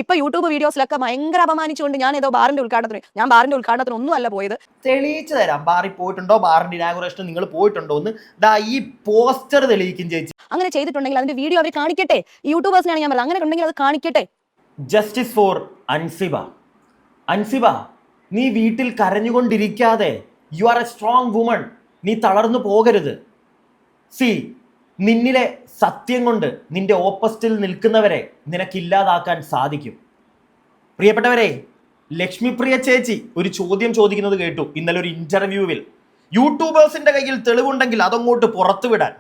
ഇപ്പൊ യൂട്യൂബ് വീഡിയോസിലൊക്കെ ഭയങ്കര അപമാനിച്ചുകൊണ്ട് ഞാൻ ഏതോ ബാറിന്റെ ഉദ്ഘാടനത്തിന് ഒന്നും അല്ല പോയത്. തെളിയിച്ചു തരാം. ബാറിൽ പോയിട്ടുണ്ടോ, ബാറിന്റെ ഇനാഗുറേഷൻ നിങ്ങൾ പോയിട്ടുണ്ടോ എന്ന് ദാ ഈ പോസ്റ്റർ തെളിയിക്കും ചേച്ചി. അങ്ങനെ ചെയ്തിട്ടുണ്ടെങ്കിൽ അതിന്റെ വീഡിയോ അവർ കാണിക്കട്ടെ. യൂട്യൂബേഴ്സിനാണ് ഞാൻ പറയുന്നത്, അങ്ങനെ ഉണ്ടെങ്കിൽ അത് കാണിക്കട്ടെ. Justice for Ansiba. അൻസിബ, നീ വീട്ടിൽ കരഞ്ഞുകൊണ്ടിരിക്കാതെ, you are a strong woman, നീ തളർന്നു പോകരുത്. സി, നിന്നിലെ സത്യം കൊണ്ട് നിന്റെ ഓപ്പോസിറ്റിൽ നിൽക്കുന്നവരെ നിനക്കില്ലാതാക്കാൻ സാധിക്കും. പ്രിയപ്പെട്ടവരെ, ലക്ഷ്മിപ്രിയ ചേച്ചി ഒരു ചോദ്യം ചോദിക്കുന്നത് കേട്ടു ഇന്നലെ ഒരു ഇന്റർവ്യൂവിൽ. യൂട്യൂബേഴ്സിന്റെ കയ്യിൽ തെളിവുണ്ടെങ്കിൽ അതങ്ങോട്ട് പുറത്തുവിടാൻ.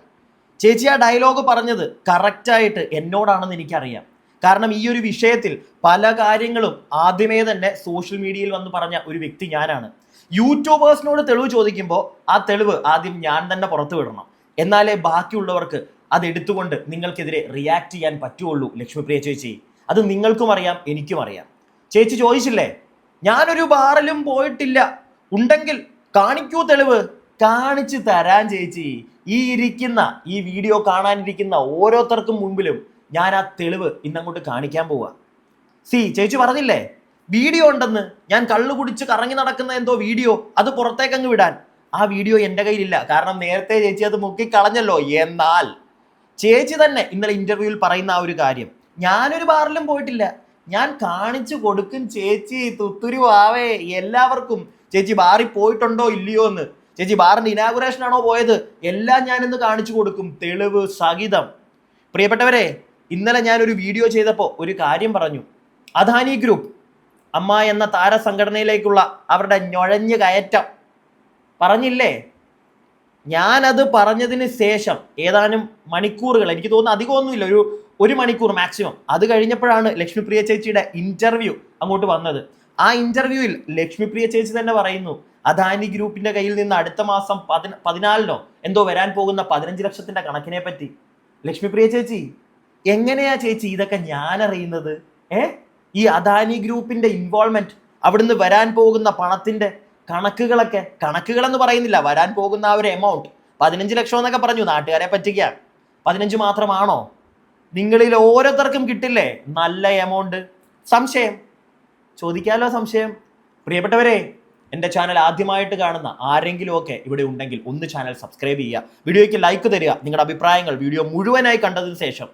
ചേച്ചി ആ ഡയലോഗ് പറഞ്ഞത് കറക്റ്റായിട്ട് എന്നോടാണെന്ന് എനിക്കറിയാം. കാരണം ഈ ഒരു വിഷയത്തിൽ പല കാര്യങ്ങളും ആദ്യമേ തന്നെ സോഷ്യൽ മീഡിയയിൽ വന്ന് പറഞ്ഞ ഒരു വ്യക്തി ഞാനാണ്. യൂട്യൂബേഴ്സിനോട് തെളിവ് ചോദിക്കുമ്പോൾ ആ തെളിവ് ആദ്യം ഞാൻ തന്നെ പുറത്തു വിടണം, എന്നാലേ ബാക്കിയുള്ളവർക്ക് അത് എടുത്തുകൊണ്ട് നിങ്ങൾക്കെതിരെ റിയാക്ട് ചെയ്യാൻ പറ്റുള്ളൂ. ലക്ഷ്മിപ്രിയ ചേച്ചി, അത് നിങ്ങൾക്കും അറിയാം, എനിക്കും അറിയാം. ചേച്ചി ചോദിച്ചില്ലേ, ഞാനൊരു ബാറിലും പോയിട്ടില്ല, ഉണ്ടെങ്കിൽ കാണിക്കൂ തെളിവ്. കാണിച്ചു തരാൻ ചേച്ചി. ഈ വീഡിയോ കാണാനിരിക്കുന്ന ഓരോരുത്തർക്കും മുമ്പിലും ഞാൻ ആ തെളിവ് ഇന്നങ്ങോട്ട് കാണിക്കാൻ പോവാ. സി, ചേച്ചി പറഞ്ഞില്ലേ വീഡിയോ ഉണ്ടെന്ന്, ഞാൻ കള്ളു കുടിച്ച് കറങ്ങി നടക്കുന്ന എന്തോ വീഡിയോ, അത് പുറത്തേക്കങ്ങ് വിടാൻ. ആ വീഡിയോ എൻ്റെ കയ്യിലില്ല, കാരണം നേരത്തെ ചേച്ചി അത് മുക്കിക്കളഞ്ഞല്ലോ. എന്നാൽ ചേച്ചി തന്നെ ഇന്നലെ ഇന്റർവ്യൂവിൽ പറയുന്ന ആ ഒരു കാര്യം, ഞാനൊരു ബാറിലും പോയിട്ടില്ല, ഞാൻ കാണിച്ചു കൊടുക്കും ചേച്ചി. തുത്തുരുവാവേ എല്ലാവർക്കും. ചേച്ചി ബാറിൽ പോയിട്ടുണ്ടോ ഇല്ലയോ എന്ന്, ചേച്ചി ബാറിന്റെ ഇനാഗുറേഷൻ ആണോ പോയത്, എല്ലാം ഞാനിന്ന് കാണിച്ചു കൊടുക്കും, തെളിവ് സഹിതം. പ്രിയപ്പെട്ടവരെ, ഇന്നലെ ഞാനൊരു വീഡിയോ ചെയ്തപ്പോൾ ഒരു കാര്യം പറഞ്ഞു. അദാനി ഗ്രൂപ്പ് അമ്മ എന്ന താരസംഘടനയിലേക്കുള്ള അവരുടെ ഞൊഴഞ്ഞു കയറ്റം പറഞ്ഞില്ലേ? ഞാനത് പറഞ്ഞതിന് ശേഷം ഏതാനും മണിക്കൂറുകൾ, എനിക്ക് തോന്നുന്നു അധികമൊന്നുമില്ല, ഒരു മണിക്കൂർ മാക്സിമം, അത് കഴിഞ്ഞപ്പോഴാണ് ലക്ഷ്മിപ്രിയ ചേച്ചിയുടെ ഇന്റർവ്യൂ അങ്ങോട്ട് വന്നത്. ആ ഇന്റർവ്യൂവിൽ ലക്ഷ്മിപ്രിയ ചേച്ചി തന്നെ പറയുന്നു, അദാനി ഗ്രൂപ്പിന്റെ കയ്യിൽ നിന്ന് അടുത്ത മാസം 14 എന്തോ വരാൻ പോകുന്ന 15 ലക്ഷത്തിന്റെ കണക്കിനെ പറ്റി. ലക്ഷ്മിപ്രിയ ചേച്ചി, എങ്ങനെയാ ചേച്ചി ഇതൊക്കെ ഞാൻ അറിയുന്നത്? ഈ അദാനി ഗ്രൂപ്പിന്റെ ഇൻവോൾവ്മെന്റ്, അവിടുന്ന് വരാൻ പോകുന്ന പണത്തിന്റെ കണക്കുകളെന്ന് പറയുന്നില്ല, വരാൻ പോകുന്ന ആ ഒരു എമൗണ്ട് 15 ലക്ഷം എന്നൊക്കെ പറഞ്ഞു, നാട്ടുകാരെ പറ്റിക്കാൻ. 15 മാത്രമാണോ? നിങ്ങളിൽ ഓരോരുത്തർക്കും കിട്ടില്ലേ നല്ല എമൗണ്ട്? സംശയം ചോദിക്കാലോ, സംശയം. പ്രിയപ്പെട്ടവരെ, എൻ്റെ ചാനൽ ആദ്യമായിട്ട് കാണുന്ന ആരെങ്കിലും ഒക്കെ ഇവിടെ ഉണ്ടെങ്കിൽ ഒന്ന് ചാനൽ സബ്സ്ക്രൈബ് ചെയ്യുക, വീഡിയോയ്ക്ക് ലൈക്ക് തരിക, നിങ്ങളുടെ അഭിപ്രായങ്ങൾ വീഡിയോ മുഴുവനായി കണ്ടതിന് ശേഷം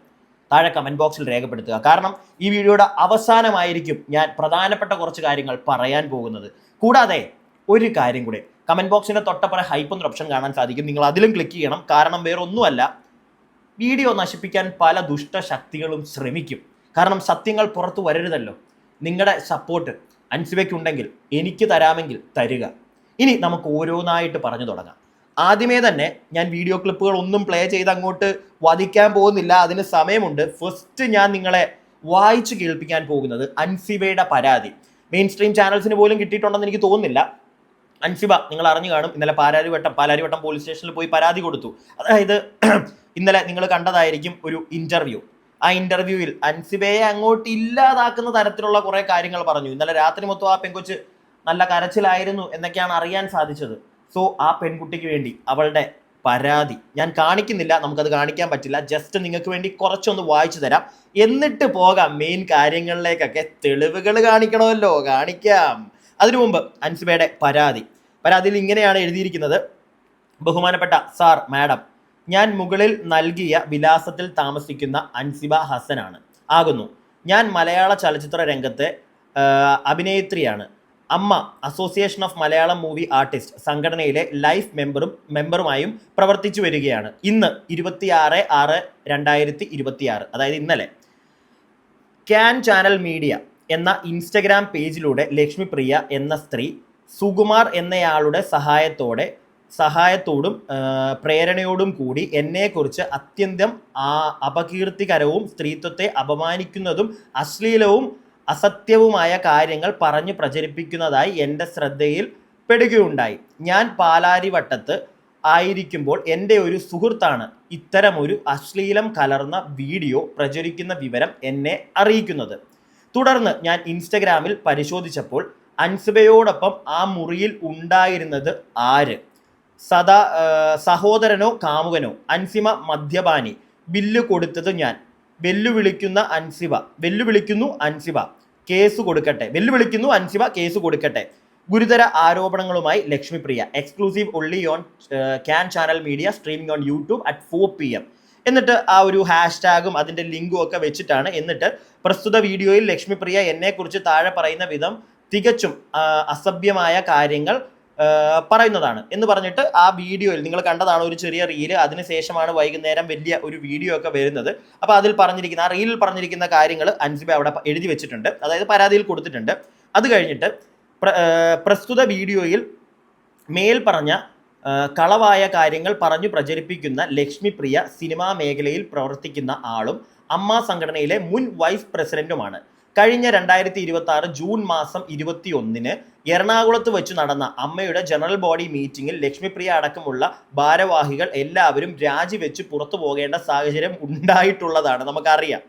താഴെ കമന്റ് ബോക്സിൽ രേഖപ്പെടുത്തുക. കാരണം ഈ വീഡിയോയുടെ അവസാനമായിരിക്കും ഞാൻ പ്രധാനപ്പെട്ട കുറച്ച് കാര്യങ്ങൾ പറയാൻ പോകുന്നത്. കൂടാതെ ഒരു കാര്യം കൂടെ, കമന്റ് ബോക്സിന്റെ തൊട്ടപ്പുറം ഹൈപ്പ് എന്നൊരു ഓപ്ഷൻ കാണാൻ സാധിക്കും, നിങ്ങൾ അതിലും ക്ലിക്ക് ചെയ്യണം. കാരണം വേറെ ഒന്നുമല്ല, വീഡിയോ നശിപ്പിക്കാൻ പല ദുഷ്ടശക്തികളും ശ്രമിക്കും. കാരണം സത്യങ്ങൾ പുറത്തു വരരുതല്ലോ. നിങ്ങളുടെ സപ്പോർട്ട് അൻസിബയ്ക്കുണ്ടെങ്കിൽ എനിക്ക് തരാമെങ്കിൽ തരിക. ഇനി നമുക്ക് ഓരോന്നായിട്ട് പറഞ്ഞു തുടങ്ങാം. ആദ്യമേ തന്നെ ഞാൻ വീഡിയോ ക്ലിപ്പുകൾ ഒന്നും പ്ലേ ചെയ്ത് അങ്ങോട്ട് വധിക്കാൻ പോകുന്നില്ല, അതിന് സമയമുണ്ട്. ഫസ്റ്റ് ഞാൻ നിങ്ങളെ വായിച്ചു കേൾപ്പിക്കാൻ പോകുന്നത് അൻസിബയുടെ പരാതി. മെയിൻ സ്ട്രീം ചാനൽസിന് പോലും കിട്ടിയിട്ടുണ്ടെന്ന് എനിക്ക് തോന്നുന്നില്ല. അൻസിബ, നിങ്ങൾ അറിഞ്ഞു കാണും, ഇന്നലെ പാലാരിവട്ടം പോലീസ് സ്റ്റേഷനിൽ പോയി പരാതി കൊടുത്തു. അതായത് ഇന്നലെ നിങ്ങൾ കണ്ടതായിരിക്കും ഒരു ഇന്റർവ്യൂ. ആ ഇന്റർവ്യൂവിൽ അൻസിബയെ അങ്ങോട്ട് ഇല്ലാതാക്കുന്ന തരത്തിലുള്ള കുറെ കാര്യങ്ങൾ പറഞ്ഞു. ഇന്നലെ രാത്രി മൊത്തം ആ പെൺകൊച്ച് നല്ല കരച്ചിലായിരുന്നു എന്നൊക്കെയാണ് അറിയാൻ സാധിച്ചത്. സോ ആ പെൺകുട്ടിക്ക് വേണ്ടി അവളുടെ പരാതി ഞാൻ കാണിക്കുന്നില്ല, നമുക്കത് കാണിക്കാൻ പറ്റില്ല. ജസ്റ്റ് നിങ്ങൾക്ക് വേണ്ടി കുറച്ചൊന്ന് വായിച്ചു തരാം, എന്നിട്ട് പോകാം മെയിൻ കാര്യങ്ങളിലേക്കൊക്കെ. തെളിവുകൾ കാണിക്കണമല്ലോ, കാണിക്കാം. അതിനു മുമ്പ് അൻസിബയുടെ പരാതിയിൽ ഇങ്ങനെയാണ് എഴുതിയിരിക്കുന്നത്. ബഹുമാനപ്പെട്ട സാർ, മാഡം, ഞാൻ മുകളിൽ നൽകിയ വിലാസത്തിൽ താമസിക്കുന്ന അൻസിബ ആകുന്നു. ഞാൻ മലയാള ചലച്ചിത്ര രംഗത്തെ അഭിനേത്രിയാണ്. അമ്മ association of Malayalam movie artist സംഘടനയിലെ ലൈഫ് മെമ്പറുമായും പ്രവർത്തിച്ചു വരികയാണ്. ഇന്ന് 26/6/2026, അതായത് ഇന്നലെ, ക്യാൻ ചാനൽ മീഡിയ എന്ന ഇൻസ്റ്റഗ്രാം പേജിലൂടെ ലക്ഷ്മിപ്രിയ എന്ന സ്ത്രീ സുകുമാർ എന്നയാളുടെ സഹായത്തോടും പ്രേരണയോടും കൂടി എന്നെക്കുറിച്ച് അത്യന്തം അപകീർത്തികരവും സ്ത്രീത്വത്തെ അപമാനിക്കുന്നതും അശ്ലീലവും അസത്യവുമായ കാര്യങ്ങൾ പറഞ്ഞ് പ്രചരിപ്പിക്കുന്നതായി എൻ്റെ ശ്രദ്ധയിൽ പെടുകയുണ്ടായി. ഞാൻ പാലാരിവട്ടത്ത് ആയിരിക്കുമ്പോൾ എൻ്റെ ഒരു സുഹൃത്താണ് ഇത്തരമൊരു അശ്ലീലം കലർന്ന വീഡിയോ പ്രചരിക്കുന്ന വിവരം എന്നെ അറിയിക്കുന്നത്. തുടർന്ന് ഞാൻ ഇൻസ്റ്റഗ്രാമിൽ പരിശോധിച്ചപ്പോൾ അൻസിബയോടൊപ്പം ആ മുറിയിൽ ഉണ്ടായിരുന്നത് ആര്? സഹോദരനോ കാമുകനോ? അൻസിബ മദ്യപാനി, ബില്ല് കൊടുത്തത് ഞാൻ, വെല്ലുവിളിക്കുന്നു അൻസിബ കേസ് കൊടുക്കട്ടെ. ഗുരുതര ആരോപണങ്ങളുമായി Lakshmipriya. Exclusive only on Can Channel Media, streaming on YouTube at 4 PM. എന്നിട്ട് ആ ഒരു ഹാഷ്ടാഗും അതിന്റെ ലിങ്കും ഒക്കെ വെച്ചിട്ടാണ്. എന്നിട്ട് പ്രസ്തുത വീഡിയോയിൽ ലക്ഷ്മിപ്രിയ എന്നെക്കുറിച്ച് താഴെ പറയുന്ന വിധം തികച്ചും അസഭ്യമായ കാര്യങ്ങൾ പറയുന്നതാണ് എന്ന് പറഞ്ഞിട്ട് ആ വീഡിയോയിൽ നിങ്ങൾ കണ്ടതാണ് ഒരു ചെറിയ റീല്. അതിനുശേഷമാണ് വൈകുന്നേരം വലിയ ഒരു വീഡിയോ ഒക്കെ വരുന്നത്. അപ്പോൾ അതിൽ പറഞ്ഞിരിക്കുന്ന, ആ റീലിൽ പറഞ്ഞിരിക്കുന്ന കാര്യങ്ങൾ അൻസിബ അവിടെ എഴുതി വെച്ചിട്ടുണ്ട്, അതായത് പരാതിയിൽ കൊടുത്തിട്ടുണ്ട്. അത് കഴിഞ്ഞിട്ട് പ്രസ്തുത വീഡിയോയിൽ മേൽ പറഞ്ഞ കളവായ കാര്യങ്ങൾ പറഞ്ഞു പ്രചരിപ്പിക്കുന്ന ലക്ഷ്മിപ്രിയ സിനിമാ മേഖലയിൽ പ്രവർത്തിക്കുന്ന ആളും അമ്മ സംഘടനയിലെ മുൻ വൈസ് പ്രസിഡന്റുമാണ്. കഴിഞ്ഞ 2026 ജൂൺ മാസം 21 എറണാകുളത്ത് വെച്ച് നടന്ന അമ്മയുടെ ജനറൽ ബോഡി മീറ്റിംഗിൽ ലക്ഷ്മിപ്രിയ അടക്കമുള്ള ഭാരവാഹികൾ എല്ലാവരും രാജിവെച്ച് പുറത്തു പോകേണ്ട സാഹചര്യം ഉണ്ടായിട്ടുള്ളതാണ്, നമുക്കറിയാം.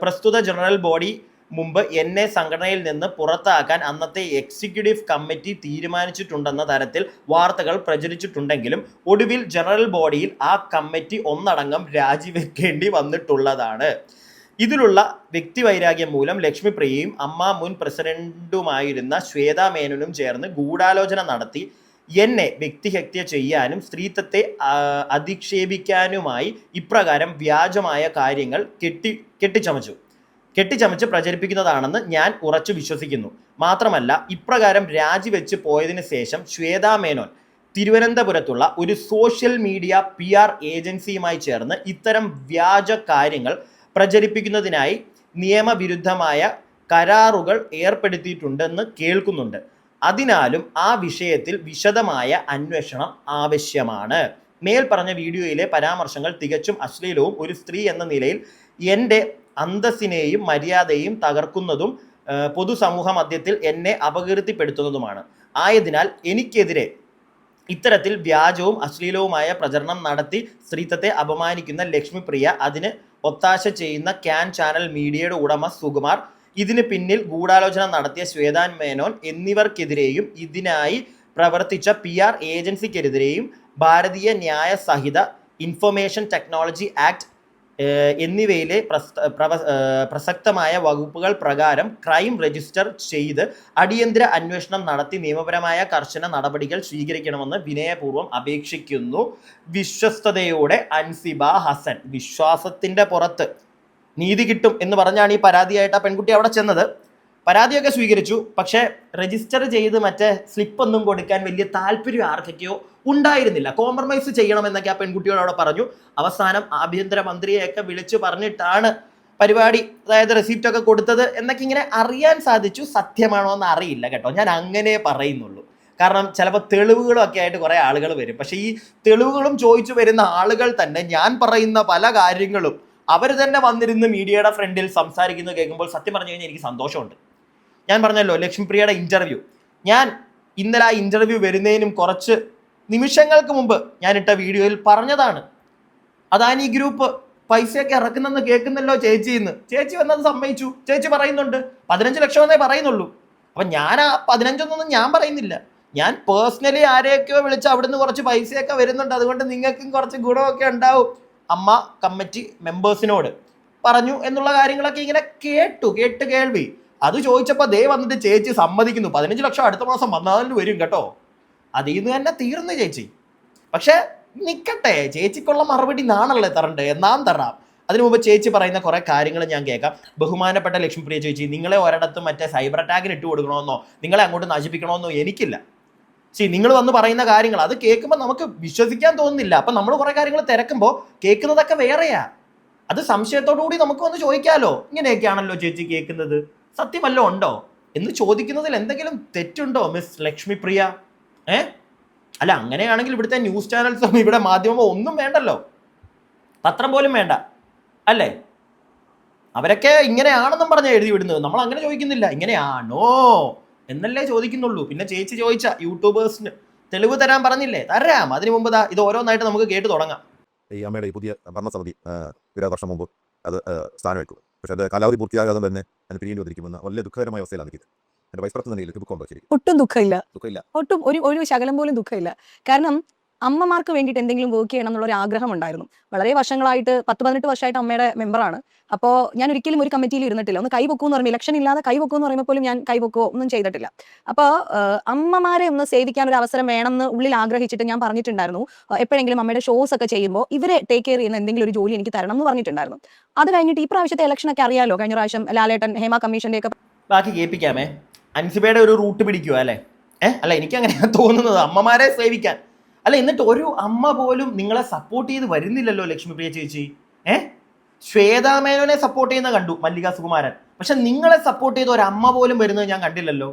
പ്രസ്തുത ജനറൽ ബോഡി മുമ്പ് എന്നെ സംഘടനയിൽ നിന്ന് പുറത്താക്കാൻ അന്നത്തെ എക്സിക്യൂട്ടീവ് കമ്മിറ്റി തീരുമാനിച്ചിട്ടുണ്ടെന്ന തരത്തിൽ വാർത്തകൾ പ്രചരിച്ചിട്ടുണ്ടെങ്കിലും ഒടുവിൽ ജനറൽ ബോഡിയിൽ ആ കമ്മിറ്റി ഒന്നടങ്കം രാജിവെക്കേണ്ടി വന്നിട്ടുള്ളതാണ്. ഇതിലുള്ള വ്യക്തിവൈരാഗ്യം മൂലം ലക്ഷ്മിപ്രിയയും അമ്മ മുൻ പ്രസിഡന്റുമായിരുന്ന ശ്വേതാ മേനോനും ചേർന്ന് ഗൂഢാലോചന നടത്തി എന്നെ വ്യക്തിഹത്യ ചെയ്യാനും സ്ത്രീത്വത്തെ അധിക്ഷേപിക്കാനുമായി ഇപ്രകാരം വ്യാജമായ കാര്യങ്ങൾ കെട്ടിച്ചമച്ച് പ്രചരിപ്പിക്കുന്നതാണെന്ന് ഞാൻ ഉറച്ചു വിശ്വസിക്കുന്നു. മാത്രമല്ല, ഇപ്രകാരം രാജിവെച്ച് പോയതിനു ശേഷം ശ്വേതാ മേനോൻ തിരുവനന്തപുരത്തുള്ള ഒരു സോഷ്യൽ മീഡിയ PR ഏജൻസിയുമായി ചേർന്ന് ഇത്തരം വ്യാജ കാര്യങ്ങൾ പ്രചരിപ്പിക്കുന്നതിനായി നിയമവിരുദ്ധമായ കരാറുകൾ ഏർപ്പെടുത്തിയിട്ടുണ്ടെന്ന് കേൾക്കുന്നുണ്ട്. അതിനാലും ആ വിഷയത്തിൽ വിശദമായ അന്വേഷണം ആവശ്യമാണ്. മേൽ പറഞ്ഞ വീഡിയോയിലെ പരാമർശങ്ങൾ തികച്ചും അശ്ലീലവും ഒരു സ്ത്രീ എന്ന നിലയിൽ എൻ്റെ അന്തസ്സിനെയും മര്യാദയും തകർക്കുന്നതും പൊതുസമൂഹ മധ്യത്തിൽ എന്നെ അപകീർത്തിപ്പെടുത്തുന്നതുമാണ്. ആയതിനാൽ എനിക്കെതിരെ ഇത്തരത്തിൽ വ്യാജവും അശ്ലീലവുമായ പ്രചരണം നടത്തി സ്ത്രീത്വത്തെ അപമാനിക്കുന്ന ലക്ഷ്മിപ്രിയ, അതിന് ഒത്താശ ചെയ്യുന്ന ക്യാൻ ചാനൽ മീഡിയയുടെ ഉടമ സുകുമാർ, ഇതിന് പിന്നിൽ ഗൂഢാലോചന നടത്തിയ ശ്വേതാ മേനോൻ എന്നിവർക്കെതിരെയും ഇതിനായി പ്രവർത്തിച്ച PR ഏജൻസിക്കെതിരെയും ഭാരതീയ ന്യായ സംഹിത, ഇൻഫർമേഷൻ ടെക്നോളജി ആക്ട് എന്നിവയിലെ പ്രസക്തമായ വകുപ്പുകൾ പ്രകാരം ക്രൈം രജിസ്റ്റർ ചെയ്ത് അടിയന്തര അന്വേഷണം നടത്തി നിയമപരമായ കർശന നടപടികൾ സ്വീകരിക്കണമെന്ന് വിനയപൂർവ്വം അപേക്ഷിക്കുന്നു. വിശ്വസ്തയോടെ അൻസിബ ഹസൻ. വിശ്വാസത്തിന്റെ പുറത്ത് നീതി കിട്ടും എന്ന് പറഞ്ഞാണ് ഈ പരാതിയായിട്ട് ആ പെൺകുട്ടി അവിടെ ചെന്നത്. പരാതിയൊക്കെ സ്വീകരിച്ചു. പക്ഷേ രജിസ്റ്റർ ചെയ്ത് മറ്റേ സ്ലിപ്പൊന്നും കൊടുക്കാൻ വലിയ താല്പര്യം ആർക്കൊക്കെയോ ഉണ്ടായിരുന്നില്ല. കോംപ്രമൈസ് ചെയ്യണമെന്നൊക്കെ ആ പെൺകുട്ടിയോട് അവിടെ പറഞ്ഞു. അവസാനം ആഭ്യന്തര മന്ത്രിയെയൊക്കെ വിളിച്ചു പറഞ്ഞിട്ടാണ് പരിപാടി, അതായത് റെസിപ്റ്റ് ഒക്കെ കൊടുത്തത് എന്നൊക്കെ ഇങ്ങനെ അറിയാൻ സാധിച്ചു. സത്യമാണോ എന്ന് അറിയില്ല കേട്ടോ, ഞാൻ അങ്ങനെ പറയുന്നുള്ളൂ. കാരണം ചിലപ്പോൾ തെളിവുകളൊക്കെ ആയിട്ട് കുറേ ആളുകൾ വരും. പക്ഷേ ഈ തെളിവുകളും ചോദിച്ചു വരുന്ന ആളുകൾ തന്നെ ഞാൻ പറയുന്ന പല കാര്യങ്ങളും അവർ തന്നെ വന്നിരുന്ന് മീഡിയയുടെ ഫ്രണ്ടിൽ സംസാരിക്കുന്നത് കേൾക്കുമ്പോൾ സത്യം പറഞ്ഞു കഴിഞ്ഞാൽ എനിക്ക് സന്തോഷമുണ്ട്. ഞാൻ പറഞ്ഞല്ലോ ലക്ഷ്മിപ്രിയയുടെ ഇൻ്റർവ്യൂ, ഞാൻ ഇന്നലെ ആ ഇൻ്റർവ്യൂ വരുന്നതിനും കുറച്ച് നിമിഷങ്ങൾക്ക് മുമ്പ് ഞാനിട്ട വീഡിയോയിൽ പറഞ്ഞതാണ്. അദാനി ഗ്രൂപ്പ് പൈസയൊക്കെ ഇറക്കുന്നെന്ന് കേൾക്കുന്നല്ലോ ചേച്ചിന്ന്. ചേച്ചി വന്നത് സമ്മതിച്ചു, ചേച്ചി പറയുന്നുണ്ട് 15 ലക്ഷം എന്നേ പറയുന്നുള്ളൂ. അപ്പം ഞാൻ ആ 15 ഞാൻ പറയുന്നില്ല. ഞാൻ പേഴ്സണലി ആരെയൊക്കെയോ വിളിച്ച് അവിടുന്ന് കുറച്ച് പൈസയൊക്കെ വരുന്നുണ്ട്, അതുകൊണ്ട് നിങ്ങൾക്കും കുറച്ച് ഗുണമൊക്കെ ഉണ്ടാവും, അമ്മ കമ്മിറ്റി മെമ്പേഴ്സിനോട് പറഞ്ഞു എന്നുള്ള കാര്യങ്ങളൊക്കെ ഇങ്ങനെ കേൾവി. അത് ചോദിച്ചപ്പോൾ ദേ വന്നിട്ട് ചേച്ചി സമ്മതിക്കുന്നു 15 ലക്ഷം അടുത്ത മാസം വന്നാലും വരും കേട്ടോ. അതിൽ നിന്ന് തന്നെ തീർന്നു ചേച്ചി. പക്ഷെ നിൽക്കട്ടെ, ചേച്ചിക്കുള്ള മറുപടി നാണല്ലേ തരണ്ടേ, എന്നാം തരാം. അതിനു മുമ്പ് ചേച്ചി പറയുന്ന കുറേ കാര്യങ്ങൾ ഞാൻ കേൾക്കാം. ബഹുമാനപ്പെട്ട ലക്ഷ്മിപ്രിയ ചേച്ചി, നിങ്ങളെ ഒരിടത്തും മറ്റേ സൈബർ അറ്റാക്കിന് ഇട്ട് കൊടുക്കണമെന്നോ നിങ്ങളെ അങ്ങോട്ട് നശിപ്പിക്കണമെന്നോ എനിക്കില്ല. നിങ്ങൾ വന്ന് പറയുന്ന കാര്യങ്ങൾ അത് കേൾക്കുമ്പോൾ നമുക്ക് വിശ്വസിക്കാൻ തോന്നുന്നില്ല. അപ്പം നമ്മൾ കുറേ കാര്യങ്ങൾ തിരക്കുമ്പോൾ കേൾക്കുന്നതൊക്കെ വേറെയാ. അത് സംശയത്തോടു കൂടി നമുക്ക് വന്ന് ചോദിക്കാമല്ലോ, ഇങ്ങനെയൊക്കെയാണല്ലോ ചേച്ചി കേൾക്കുന്നത്, സത്യമല്ലോ ഉണ്ടോ എന്ന് ചോദിക്കുന്നതിൽ എന്തെങ്കിലും തെറ്റുണ്ടോ മിസ് ലക്ഷ്മിപ്രിയ? അല്ല, അങ്ങനെയാണെങ്കിൽ ഇവിടുത്തെ ന്യൂസ് ചാനൽസും ഇവിടെ മാധ്യമമോ ഒന്നും വേണ്ടല്ലോ, പത്രം പോലും വേണ്ട അല്ലേ? അവരൊക്കെ ഇങ്ങനെയാണെന്നും പറഞ്ഞാൽ എഴുതി വിടുന്നത്. നമ്മൾ അങ്ങനെ ചോദിക്കുന്നില്ല, ഇങ്ങനെയാണോ എന്നല്ലേ ചോദിക്കുന്നുള്ളൂ. പിന്നെ ചേച്ചി ചോദിച്ച യൂട്യൂബേഴ്സിന് തെളിവ് തരാൻ പറഞ്ഞില്ലേ, തരാം. അതിനു മുമ്പ് ഇത് ഓരോന്നായിട്ട് നമുക്ക് കേട്ട് തുടങ്ങാം. ഈ അമ്മയുടെ ഈ പുതിയ ഭരണസമിതി 2 വർഷം മുമ്പ് അത് സ്ഥാനമേറ്റു. പക്ഷെ അത് കാലാവധി പൂർത്തിയാകാതെ തന്നെ അതിന് പിരിയേണ്ടി വന്നിരിക്കുമെന്ന വളരെ ദുഃഖകരമായ അവസ്ഥയിലാണ് നിൽക്കുന്നത്. എൻ്റെ വൈസ് പ്രസിഡന്റ് ദുഃഖമുണ്ടോ? ശരി, ഒട്ടും ദുഃഖമില്ല. ഒട്ടും ഒരു ശകലം പോലും ദുഃഖമില്ല. കാരണം അമ്മമാർക്ക് വേണ്ടിയിട്ട് എന്തെങ്കിലും വർക്ക് ചെയ്യണം എന്നുള്ള ഒരു ആഗ്രഹം ഉണ്ടായിരുന്നു. വളരെ വർഷങ്ങളായിട്ട് 10-18 വർഷമായിട്ട് അമ്മയുടെ മെമ്പറാണ്. അപ്പോൾ ഞാൻ ഒരിക്കലും ഒരു കമ്മിറ്റിയിൽ ഇരുന്നിട്ടില്ല. ഒന്ന് കൈവെക്കൂന്ന് പറയുമ്പോൾ ഇലക്ഷൻ ഇല്ലാതെ കൈവെക്കൂന്ന് പറയുമ്പോൾ പോലും ഞാൻ കൈവെക്കോ ഒന്നും ചെയ്തിട്ടില്ല. അപ്പോൾ അമ്മമാരെ ഒന്ന് സേവിക്കാൻ ഒരു അവസരം വേണമെന്ന് ഉള്ളിൽ ആഗ്രഹിച്ചിട്ട് ഞാൻ പറഞ്ഞിട്ടുണ്ടായിരുന്നു. എപ്പോഴെങ്കിലും അമ്മയുടെ ഷോസ് ഒക്കെ ചെയ്യുമ്പോൾ ഇവരെ ടേക്ക് കെയർ ചെയ്യുന്ന എന്തെങ്കിലും ഒരു ജോലി എനിക്ക് തരണം എന്ന് പറഞ്ഞിട്ടുണ്ടായിരുന്നു. അത് കഴിഞ്ഞിട്ട് ഈ പ്രാവശ്യത്തെ ഇലക്ഷനൊക്കെ അറിയാലോ, കഴിഞ്ഞ പ്രാവശ്യം ലാലേട്ടൻ ഹേമ കമ്മീഷന്റെ ഒക്കെ ബാക്കി കേൾപ്പിക്കാമേ. അൻസിബയുടെ ഒരു റൂട്ട് പിടിക്കുക അല്ലേ? അല്ല, എനിക്ക് അങ്ങനെയാണ് തോന്നുന്നത്, അമ്മമാരെ സേവിക്കാൻ. അല്ല, എന്നിട്ട് ഒരു അമ്മ പോലും നിങ്ങളെ സപ്പോർട്ട് ചെയ്ത് വരുന്നില്ലല്ലോ ലക്ഷ്മിപ്രിയ ചേച്ചി. ശ്വേതാ മേനോനെ സപ്പോർട്ട് ചെയ്യുന്ന കണ്ടു, മല്ലിക സുകുമാരൻ. പക്ഷെ നിങ്ങളെ സപ്പോർട്ട് ചെയ്ത ഒരു അമ്മ പോലും വരുന്നത് ഞാൻ കണ്ടില്ലല്ലോ.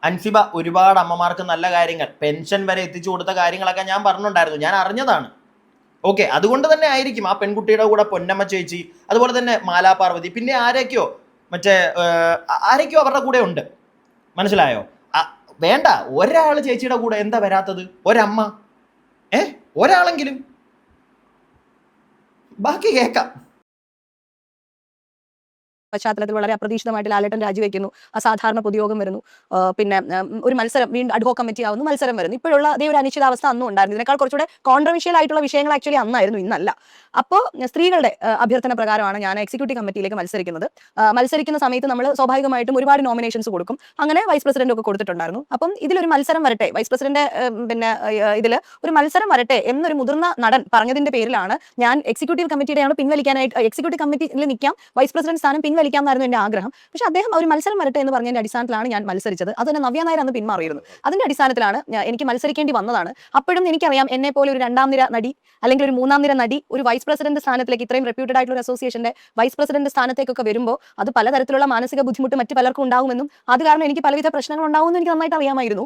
അൻസിബ ഒരുപാട് അമ്മമാർക്ക് നല്ല കാര്യങ്ങൾ, പെൻഷൻ വരെ എത്തിച്ചു കൊടുത്ത കാര്യങ്ങളൊക്കെ ഞാൻ പറഞ്ഞിട്ടുണ്ടായിരുന്നു, ഞാൻ അറിഞ്ഞതാണ്. ഓക്കെ, അതുകൊണ്ട് തന്നെ ആയിരിക്കും ആ പെൺകുട്ടിയുടെ കൂടെ പൊന്നമ്മ ചേച്ചി, അതുപോലെ തന്നെ മാലാ പാർവതി, പിന്നെ ആരൊക്കെയോ ആരൊക്കെയോ അവരുടെ കൂടെ ഉണ്ട്. മനസ്സിലായോ? വേണ്ട, ഒരാൾ ചേച്ചിയുടെ കൂടെ എന്താ വരാത്തത്? ഒരമ്മ, ഒരാളെങ്കിലും. ബാക്കി കേൾക്കാം. പശ്ചാത്തലത്തിൽ വളരെ അപ്രതീക്ഷിതമായിട്ട് ലാലേട്ടൻ രാജിവെക്കുന്നു, അസാധാരണ പൊതുയോഗം വരുന്നു, പിന്നെ ഒരു മത്സരം വീണ്ടും അഡ്ഹോക് കമ്മിറ്റി ആവുന്നു, മത്സരം വരുന്നു. ഇപ്പോഴുള്ള അതേ ഒരു അനിശ്ചിതാവസ്ഥ അന്നും ഉണ്ടായിരുന്നു. ഇതിനേക്കാൾ കുറച്ചുകൂടെ കോൺട്രവേഴ്ഷ്യൽ ആയിട്ടുള്ള വിഷയങ്ങൾ ആക്ച്വലി അന്നായിരുന്നു, ഇന്നല്ല. അപ്പോൾ സ്ത്രീകളുടെ അഭ്യർത്ഥന പ്രകാരമാണ് ഞാൻ എക്സിക്യൂട്ടീവ് കമ്മിറ്റിയിലേക്ക് മത്സരിക്കുന്നത്. മത്സരിക്കുന്ന സമയത്ത് നമ്മൾ സ്വാഭാവികമായിട്ടും ഒരുപാട് നോമിനേഷൻസ് കൊടുക്കും. അങ്ങനെ വൈസ് പ്രസിഡന്റ് ഒക്കെ കൊടുത്തിട്ടുണ്ടായിരുന്നു. അപ്പം ഇതിലൊരു മത്സരം വരട്ടെ, വൈസ് പ്രസിഡന്റ് ഇതിൽ ഒരു മത്സരം വരട്ടെ എന്നൊരു മുതിർന്ന നടൻ പറഞ്ഞതിന്റെ പേരിലാണ് ഞാൻ എക്സിക്യൂട്ടീവ് കമ്മിറ്റിയുടെയാണ് പിൻവലിക്കാനായിട്ട്, എക്സിക്യൂട്ടീവ് കമ്മിറ്റിയിൽ നിൽക്കാം, വൈസ് പ്രസിഡന്റ് സ്ഥാനം പിൻവലിക്കാമെന്നായിരുന്നു എന്റെ ആഗ്രഹം. പക്ഷെ അദ്ദേഹം ഒരു മത്സരം വരട്ടെ എന്ന് പറഞ്ഞതിന്റെ അടിസ്ഥാനത്തിലാണ് ഞാൻ മത്സരിച്ചത്. അത് തന്നെ നവ്യ നായർ അന്ന് പിന്മാറിയിരുന്നു. അതിന്റെ അടിസ്ഥാനത്തിലാണ് എനിക്ക് മത്സരിക്കേണ്ടി വന്നതാണ്. അപ്പോഴും എനിക്കറിയാം, എന്നെ പോലെ ഒരു 2ാം നിര നടി അല്ലെങ്കിൽ ഒരു 3ാം നിര നടി ഒരു വൈസ് പ്രസിഡന്റ് സ്ഥാനത്തിലേക്ക്, ഇത്രയും റെപ്യൂട്ടഡ് ആയിട്ടുള്ള ഒരു അസോസിയേഷന്റെ വൈസ് പ്രസിഡന്റ് സ്ഥാനത്തേക്കൊക്കെ വരുമ്പോൾ അത് പലതരത്തിലുള്ള മാനസിക ബുദ്ധിമുട്ട് മറ്റു പലർക്കും ഉണ്ടാവുമെന്നും അത് കാരണം എനിക്ക് പലവിധ പ്രശ്നങ്ങൾ ഉണ്ടാവുമെന്നും എനിക്ക് നന്നായിട്ട് അറിയാമായിരുന്നു.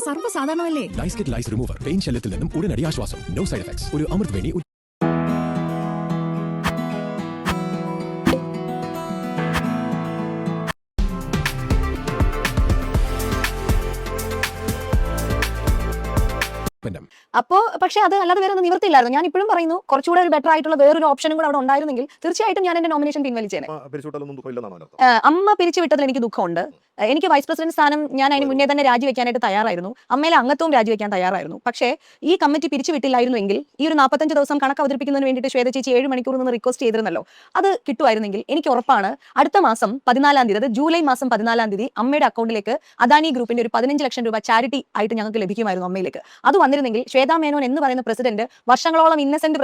സർവ്വസാധാരണമല്ലേ? ലൈസ് റിമൂവർ പെയിൻ ശല്യത്തിൽ നിന്നും ഉടനടി ആശ്വാസം, നോ സൈഡ് എഫക്ട്സ്. ഒരു അമൃത് വേണി. അപ്പോൾ പക്ഷേ അത് അല്ലാതെ വേറെ ഒന്നും നിവൃത്തിയില്ലായിരുന്നു. ഞാൻ ഇപ്പോഴും പറയുന്നു, കുറച്ചുകൂടെ ഒരു ബെറ്റർ ആയിട്ടുള്ള വേറൊരു ഓപ്ഷനും കൂടെ അവിടെ ഉണ്ടായിരുന്നെങ്കിൽ തീർച്ചയായിട്ടും ഞാൻ എന്റെ നോമിനേഷൻ പിൻവലിച്ചേനെ. അമ്മ പിരിച്ചുവിട്ടതിൽ എനിക്ക് ദുഃഖമുണ്ട്. എനിക്ക് വൈസ് പ്രസിഡന്റ് സ്ഥാനം ഞാൻ അതിന് മുന്നേ തന്നെ രാജിവെക്കാനായിട്ട് തയ്യാറായിരുന്നു. അമ്മയിലെ അംഗത്വവും രാജിവെക്കാൻ തയ്യാറായിരുന്നു. പക്ഷേ ഈ കമ്മിറ്റി പിരിച്ചുവിട്ടില്ലായിരുന്നെങ്കിൽ ഈ ഒരു 45 ദിവസം കണക്ക് അവതരിപ്പിക്കുന്നതിന് വേണ്ടിയിട്ട് ശ്വേത ചേച്ചി 7 മണിക്കൂർ നിന്ന് റിക്വസ്റ്റ് ചെയ്തിരുന്നല്ലോ, അത് കിട്ടുമായിരുന്നെങ്കിൽ എനിക്ക് ഉറപ്പാണ് അടുത്ത മാസം 14-ാം തീയതി, ജൂലൈ മാസം 14-ാം തീയതി അമ്മയുടെ അക്കൗണ്ടിലേക്ക് അദാനി ഗ്രൂപ്പിന്റെ ഒരു 15 ലക്ഷം രൂപ ചാരിറ്റി ആയിട്ട് ഞങ്ങൾക്ക് ലഭിക്കുമായിരുന്നു അമ്മയിലേക്ക്. അത് വന്നിരുന്നെങ്കിൽ ശ്വേതാ മേനോൻ എന്ന് പറയുന്ന പ്രസിഡന്റ് വർഷങ്ങളോളം ഇന്നസെന്റ്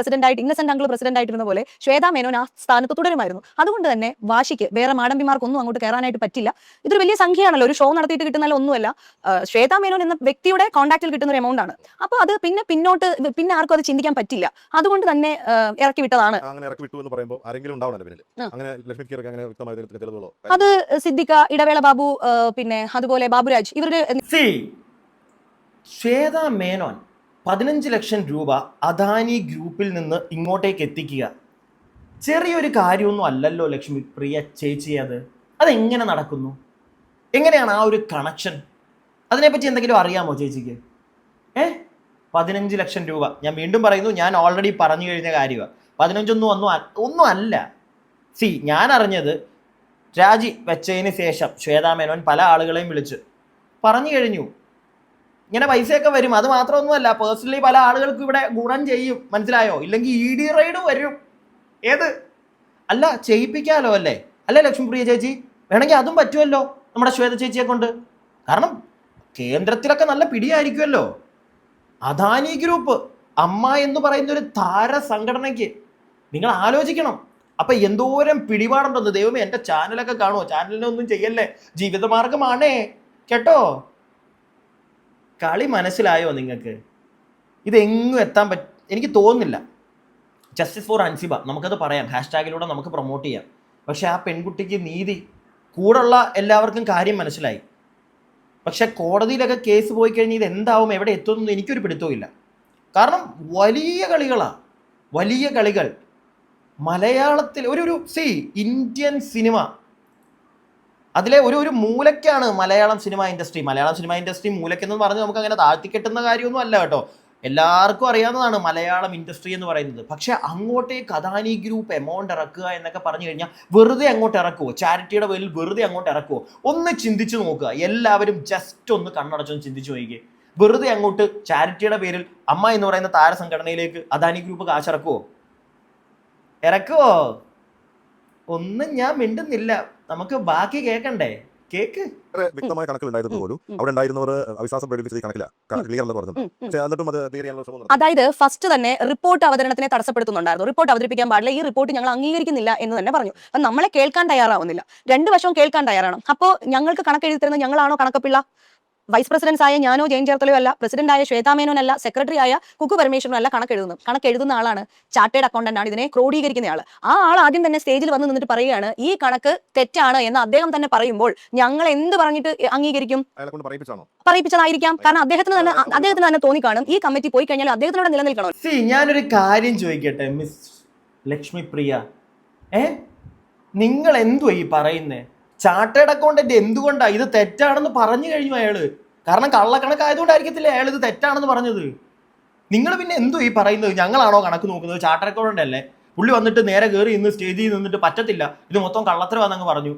അങ്കിൾ പ്രസിഡന്റ് ആയിട്ടിരുന്ന പോലെ ശ്വേതാ മേനോൻ ആ സ്ഥാനത്ത് തുടരുമായിരുന്നു. അതുകൊണ്ട് തന്നെ വാശിക്ക് വേറെ മാടമ്പിമാർക്കൊന്നും അങ്ങോട്ട് കയറാനായിട്ട് പറ്റില്ല. ഇതൊരു വലിയ സംഖ്യയാണല്ലോ, ഒരു ഷോ നടത്തിയിട്ട് കിട്ടുന്ന ഒന്നുമല്ല. ശ്വേതാ മേനോൻ എന്ന വ്യക്തിയുടെ കോൺടാക്റ്റിൽ കിട്ടുന്ന ഒരു എമൗണ്ട് ആണ്. അപ്പോൾ അത് പിന്നെ ആർക്കും അത് ചിന്തിക്കാൻ പറ്റില്ല. അതുകൊണ്ട് തന്നെ ഇറക്കി വിട്ടതാണ്. അത് സിദ്ദിഖ, ഇടവേള ബാബു, പിന്നെ അതുപോലെ ബാബുരാജ്, ഇവരുടെ ശ്വേതാ മേനോൻ 15 ലക്ഷം രൂപ അദാനി ഗ്രൂപ്പിൽ നിന്ന് ഇങ്ങോട്ടേക്ക് എത്തിക്കുക ചെറിയൊരു കാര്യമൊന്നും അല്ലല്ലോ ലക്ഷ്മി പ്രിയ ചേച്ചി. അതെങ്ങനെ നടക്കുന്നു? എങ്ങനെയാണ് ആ ഒരു കണക്ഷൻ? അതിനെപ്പറ്റി എന്തെങ്കിലും അറിയാമോ ചേച്ചിക്ക്? 15 ലക്ഷം രൂപ, ഞാൻ വീണ്ടും പറയുന്നു, ഞാൻ ഓൾറെഡി പറഞ്ഞു കഴിഞ്ഞ കാര്യമാണ്. 15 ഒന്നും അല്ല. ഞാൻ അറിഞ്ഞത് രാജി വെച്ചതിന് ശേഷം ശ്വേതാ മേനോൻ പല ആളുകളെയും വിളിച്ച് പറഞ്ഞു കഴിഞ്ഞു, ഇങ്ങനെ പൈസയൊക്കെ വരും. അത് മാത്രമൊന്നുമല്ല, പേഴ്സണലി പല ആളുകൾക്കും ഇവിടെ ഗുണം ചെയ്യും, മനസ്സിലായോ? ഇല്ലെങ്കിൽ ED റൈഡ് വരും. അല്ല, ചെയ്യിപ്പിക്കാമല്ലോ അല്ലേ ലക്ഷ്മിപ്രിയ ചേച്ചി? വേണമെങ്കിൽ അതും പറ്റുമല്ലോ നമ്മുടെ ശ്വേത ചേച്ചിയെ കൊണ്ട്. കാരണം കേന്ദ്രത്തിലൊക്കെ നല്ല പിടിയായിരിക്കുമല്ലോ. അദാനി ഗ്രൂപ്പ് അമ്മ എന്ന് പറയുന്ന ഒരു താര സംഘടനയ്ക്ക് നിങ്ങൾ ആലോചിക്കണം. അപ്പൊ എന്തോരം പിടിപാടുണ്ടെന്ന്. ദൈവമേ, എൻ്റെ ചാനലൊക്കെ കാണുമോ? ചാനലിനൊന്നും ചെയ്യല്ലേ, ജീവിതമാർഗമാണേ കേട്ടോ. കളി മനസ്സിലായോ നിങ്ങൾക്ക്? ഇതെങ്ങും എത്താൻ എനിക്ക് തോന്നുന്നില്ല. ജസ്റ്റിസ് ഫോർ അൻസിബ, നമുക്കത് പറയാം, ഹാഷ്ടാഗിലൂടെ നമുക്ക് പ്രൊമോട്ട് ചെയ്യാം. പക്ഷെ ആ പെൺകുട്ടിക്ക് നീതി, കൂടെയുള്ള എല്ലാവർക്കും കാര്യം മനസ്സിലായി. പക്ഷെ കോടതിയിലൊക്കെ കേസ് പോയി കഴിഞ്ഞാൽ ഇത് എന്താവും, എവിടെ എത്തുമെന്ന് എനിക്കൊരു പിടുത്തവും ഇല്ല. കാരണം വലിയ കളികൾ മലയാളത്തിൽ ഒരു ഇന്ത്യൻ സിനിമ, അതിലെ ഒരു മൂലയ്ക്കാണ് മലയാളം സിനിമ ഇൻഡസ്ട്രി മൂലയ്ക്കെന്ന് പറഞ്ഞ് നമുക്ക് അങ്ങനെ താഴ്ത്തിക്കെട്ടുന്ന കാര്യമൊന്നും അല്ല കേട്ടോ. എല്ലാവർക്കും അറിയാവുന്നതാണ് മലയാളം ഇൻഡസ്ട്രി എന്ന് പറയുന്നത്. പക്ഷെ അങ്ങോട്ടേക്ക് അദാനി ഗ്രൂപ്പ് എമൗണ്ട് ഇറക്കുക എന്നൊക്കെ പറഞ്ഞു കഴിഞ്ഞാൽ വെറുതെ അങ്ങോട്ട് ഇറക്കുമോ? ചാരിറ്റിയുടെ പേരിൽ വെറുതെ അങ്ങോട്ട് ഇറക്കുമോ? ഒന്ന് ചിന്തിച്ചു നോക്കുക. എല്ലാവരും ജസ്റ്റ് ഒന്ന് കണ്ണടച്ചൊന്ന് ചിന്തിച്ചു നോക്കിയേ. വെറുതെ അങ്ങോട്ട് ചാരിറ്റിയുടെ പേരിൽ അമ്മ എന്ന് പറയുന്ന താരസംഘടനയിലേക്ക് അദാനി ഗ്രൂപ്പ് കാശിറക്കുവോ? ഇറക്കുവോ? ഒന്നും ഞാൻ മിണ്ടുന്നില്ല, നമുക്ക് ബാക്കി കേൾക്കണ്ടേ? കേക്ക്. വ്യക്തമായ കണക്കിലുണ്ടായിരുന്നു പോലും അവിടെ ഉണ്ടായിരുന്നവർ അവിശ്വാസം പ്രകടിപ്പിച്ചത് കണക്കില്ല, ക്ലിയർ എന്ന് പറഞ്ഞത്. പക്ഷേ എന്നിട്ടും അത് ക്ലിയർ ചെയ്യാനുള്ള ശ്രമം നടത്തി. അതായത് ഫസ്റ്റ് തന്നെ റിപ്പോർട്ട് അവതരണത്തിനെ തടസ്സപ്പെടുത്തുന്നുണ്ടായിരുന്നു. റിപ്പോർട്ട് അവതരിപ്പിക്കാൻ പാടില്ല, ഈ റിപ്പോർട്ട് ഞങ്ങൾ അംഗീകരിക്കുന്നില്ല എന്ന് തന്നെ പറഞ്ഞു. അപ്പം നമ്മളെ കേൾക്കാൻ തയ്യാറാവുന്നില്ല, രണ്ടു വശവും കേൾക്കാൻ തയ്യാറാണ്. അപ്പോൾ ഞങ്ങൾക്ക് കണക്ക് എഴുതി തരുന്നത് ഞങ്ങളാണോ കണക്കപ്പിള്ള? വൈസ് പ്രസിഡൻസ് ആയ ഞാനോ ജയൻ ചേർത്തലയോ അല്ല, പ്രസിഡന്റ് ആയ ശ്വേതാ മേനോനല്ല, സെക്രട്ടറി ആയ കുക്കു പരമേശ്വരനും അല്ല കണക്ക് എഴുതുന്ന ആളാണ് ചാർട്ടേഡ് അക്കൗണ്ടന്റ് ആണ്, ഇതിനെ ക്രോഡീകരിക്കുന്ന ആൾ. ആ ആൾ ആദ്യം തന്നെ സ്റ്റേജിൽ വന്ന് നിന്നിട്ട് പറയുകയാണ് ഈ കണക്ക് തെറ്റാണ് എന്ന് അദ്ദേഹം തന്നെ പറയുമ്പോൾ ഞങ്ങൾ എന്ത് പറഞ്ഞിട്ട് അംഗീകരിക്കും? പറയിപ്പിച്ചതായിരിക്കാം. കാരണം അദ്ദേഹത്തിന് തന്നെ തോന്നിക്കാണും ഈ കമ്മിറ്റി പോയി കഴിഞ്ഞാൽ അദ്ദേഹത്തിനോട് നിലനിൽക്കണം. ഞാനൊരു കാര്യം ചോദിക്കട്ടെ മിസ് ലക്ഷ്മി പ്രിയ, നിങ്ങൾ എന്തുവാ ഈ പറയുന്നേ? ചാർട്ടേഡ് അക്കൗണ്ടന്റ് എന്തുകൊണ്ടാണ് ഇത് തെറ്റാണെന്ന് പറഞ്ഞു കഴിഞ്ഞു അയാള്? കാരണം കള്ളക്കണക്കായതുകൊണ്ടായിരിക്കത്തില്ലേ അയാൾ ഇത് തെറ്റാണെന്ന് പറഞ്ഞത്? നിങ്ങൾ പിന്നെ എന്തോ ഈ പറയുന്നത്? ഞങ്ങളാണോ കണക്ക് നോക്കുന്നത്? ചാർട്ടേഡ് അക്കൗണ്ടന്റ് അല്ലേ? പുള്ളി വന്നിട്ട് നേരെ കയറി ഇന്ന് സ്റ്റേജിൽ നിന്നിട്ട് പറ്റത്തില്ല, ഇത് മൊത്തം കള്ളത്തരമാണെന്നങ്ങ് പറഞ്ഞു.